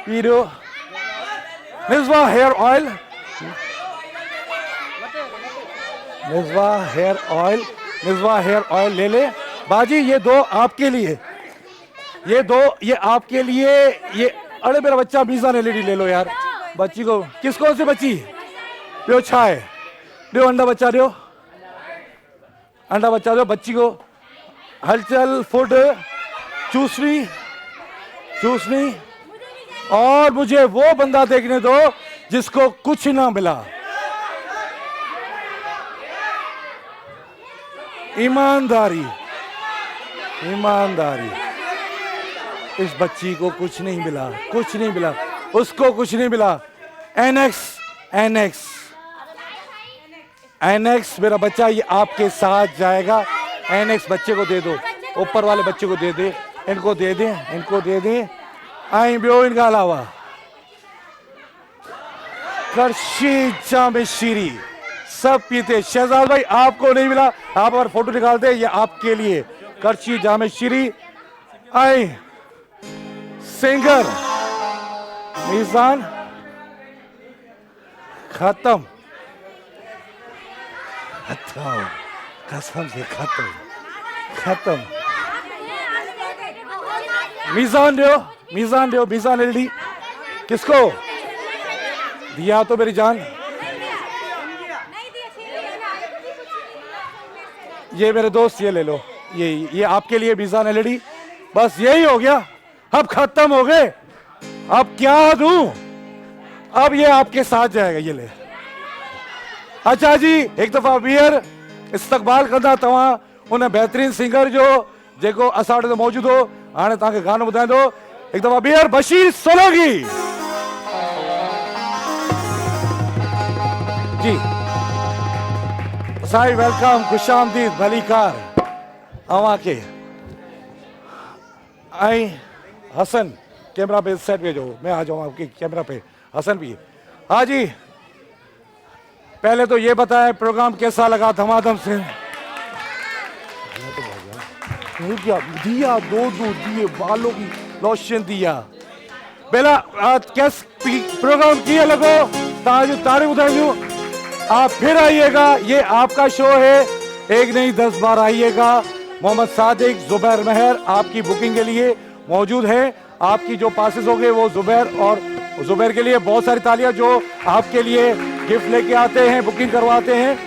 पीरो निज़वा हेयर ऑयल ले बाजी ये दो आपके लिए ये आपके लिए ये। अरे मेरा बच्चा मीज़ान LED ले लो यार बच्ची को किसको से बच्ची ॿियो छा है ॿियो अंडा बच्चा दो बच्ची को हलचल फूड चूसनी और मुझे वो बंदा देखने दो जिसको कुछ ना मिला। ईमानदारी इस बच्ची को कुछ नहीं मिला उसको कुछ नहीं मिला। एनेक्स मेरा बच्चा ये आपके साथ जाएगा। एनेक्स बच्चे को दे दो ऊपर वाले बच्चे को दे दे इनको दे दें। आई ॿियो इनका अलावा करशी जाम शीरी सब पीते। शहजाद भाई आपको नहीं मिला आप अगर फोटो निकालते ये आपके लिए करशी जाम शीरी। आई सिंगर मीज़ान खत्म कसम से खत्म। मीज़ान LED किसको दिया तो मेरी जान। ये मेरे दोस्त ये ले लो ये आपके लिए मीज़ान LED। बस यही हो गया अब खत्म हो गए। अब क्या दूं अब ये आपके साथ जाएगा ये ले। अच्छा जी एक दफ़ा ॿीहर इस्तक़बाल कंदा तव्हां उन बेहतरीन सिंगर जो जेको असां वटि मौजूदु हो। हाणे तव्हांखे गानो ॿुधाईंदो एक दफ़ा ॿीहर बशीर सोलंकी जी। साईं वेलकम खुशामदीद भलीकार अवां के। आई हसन कैमरा पे सेट पे जो मैं आ जाऊँ आपके कैमरा पे हसन भी। हाँ जी पहले तो ये बताएं प्रोग्राम कैसा लगा धमाधम से। दिया दो दिए बालों की लोशन दिया पहला कैस प्रोग्राम किए लगो तारीफ उठाइयो। आप फिर आइएगा ये आपका शो है एक नहीं 10 बार आइएगा। मोहम्मद सादिक जुबैर मेहर आपकी बुकिंग के लिए मौजूद है। आपकी जो पासेस हो गए वो जुबैर के लिए बहुत सारी तालियां जो आपके लिए गिफ्ट लेके आते हैं बुकिंग करवाते हैं।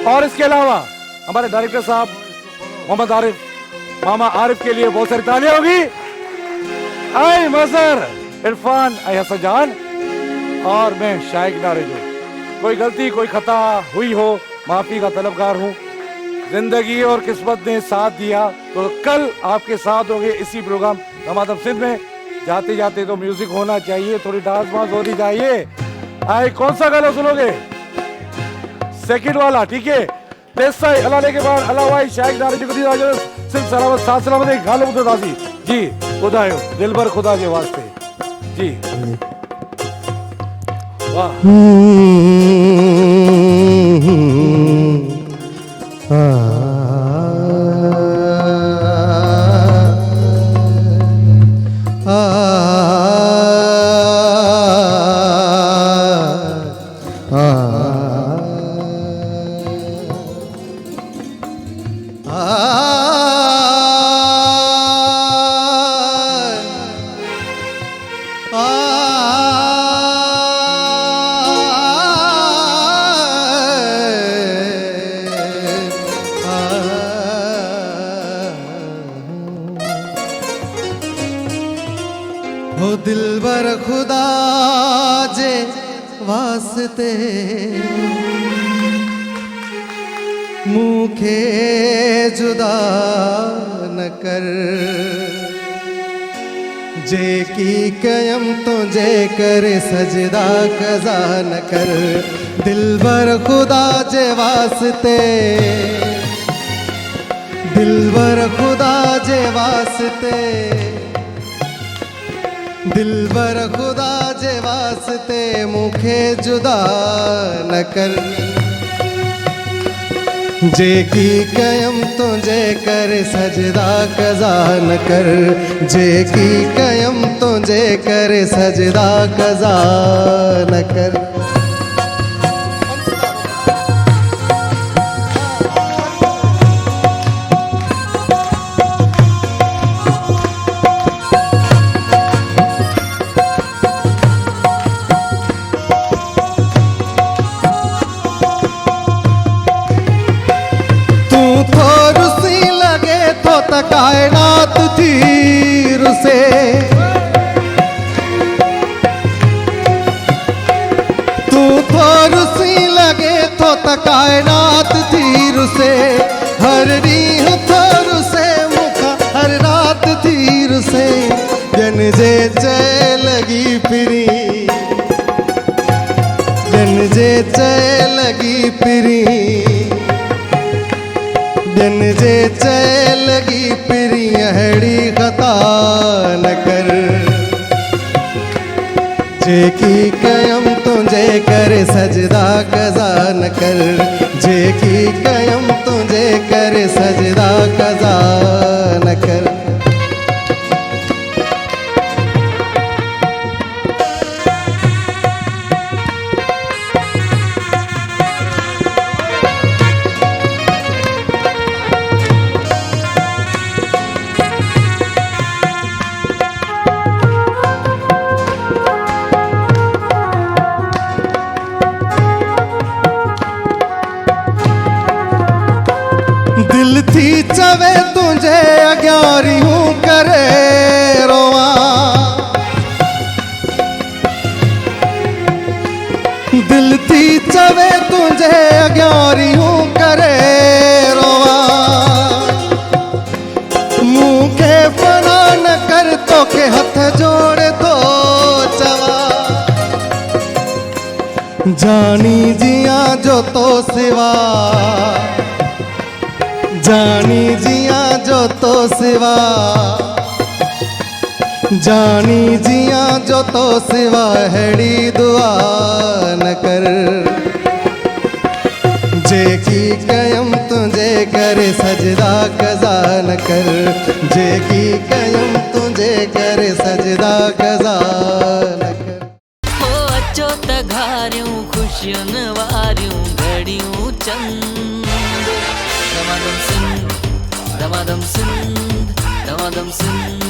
और इसके अलावा हमारे डायरेक्टर साहब मोहम्मद मामा आरिफ के लिए बहुत सारी तालियां होगी। आई मजहर इरफान आई हसन जान और मैं शाइक नारे जो कोई गलती कोई खता हुई हो माफी का तलबगार हूँ। जिंदगी और किस्मत ने साथ दिया तो कल आपके साथ होंगे इसी प्रोग्राम दमादम सिंध में। जाते जाते तो म्यूजिक होना चाहिए, थोड़ी डांस वांस होनी चाहिए। आए कौन सा गाना सुनोगे? सेकंड वाला, ठीक है। तेसाई अलाले के बाद अलावाई शायद नारे जुगदी राजस सिंध सलामत साथ सलामत एक गालो बुतो दासी जी खुदायो दिलबर खुदा के वास्ते जी। वाह हो दिलबर खुदा जे वास्ते मुखे जुदा न कर, जे की कयम तो जे कर सजदा कजा न कर। दिलबर खुदा जे वास्ते, दिलबर खुदा जे वास्ते, दिलबर खुदा जे वास्ते मुखे जुदा न कर। जे की कयम तुझे कर सजदा कजा न कर, जे की कयम तुझे कर सजदा कजा न कर। कायनात थी रुसे, तू तो रुसी लगे तो कायनात थी रुसे। हर रीह तो रुसे मुखा हर रात थी रुसे। जन जे चय लगी फिरी, जन जे चय लगी फिरी, जन जे चय लगी फिरी अहड़ी खता न कर। जे की कयम तुझे कर सजदा कजा न कर, जे की कयम तुझे कर सजदा कजा न कर। दिल थी चवे तुझे अग्यारी हूँ करे रोवा, दिल थी चवे तुझे अग्यारी हूँ करे रोवा। मुँह के फना न कर तो के हथ जोड़ दो चवा। जानी जिया जो तो सिवा, जानी जिया जो तो सिवा, जानी जिया जो तो सिवा हैड़ी दुआ न कर। जे की कयम तुझे कर सजदा कजा न कर, जे की कयम तुझे कर सजदा कजा न कर। हो अचो त घारियूं खुशियुनि वारियूं घड़ियूं चंद। दमादम सिंध, दमादम सिंध, दमादम सिंध।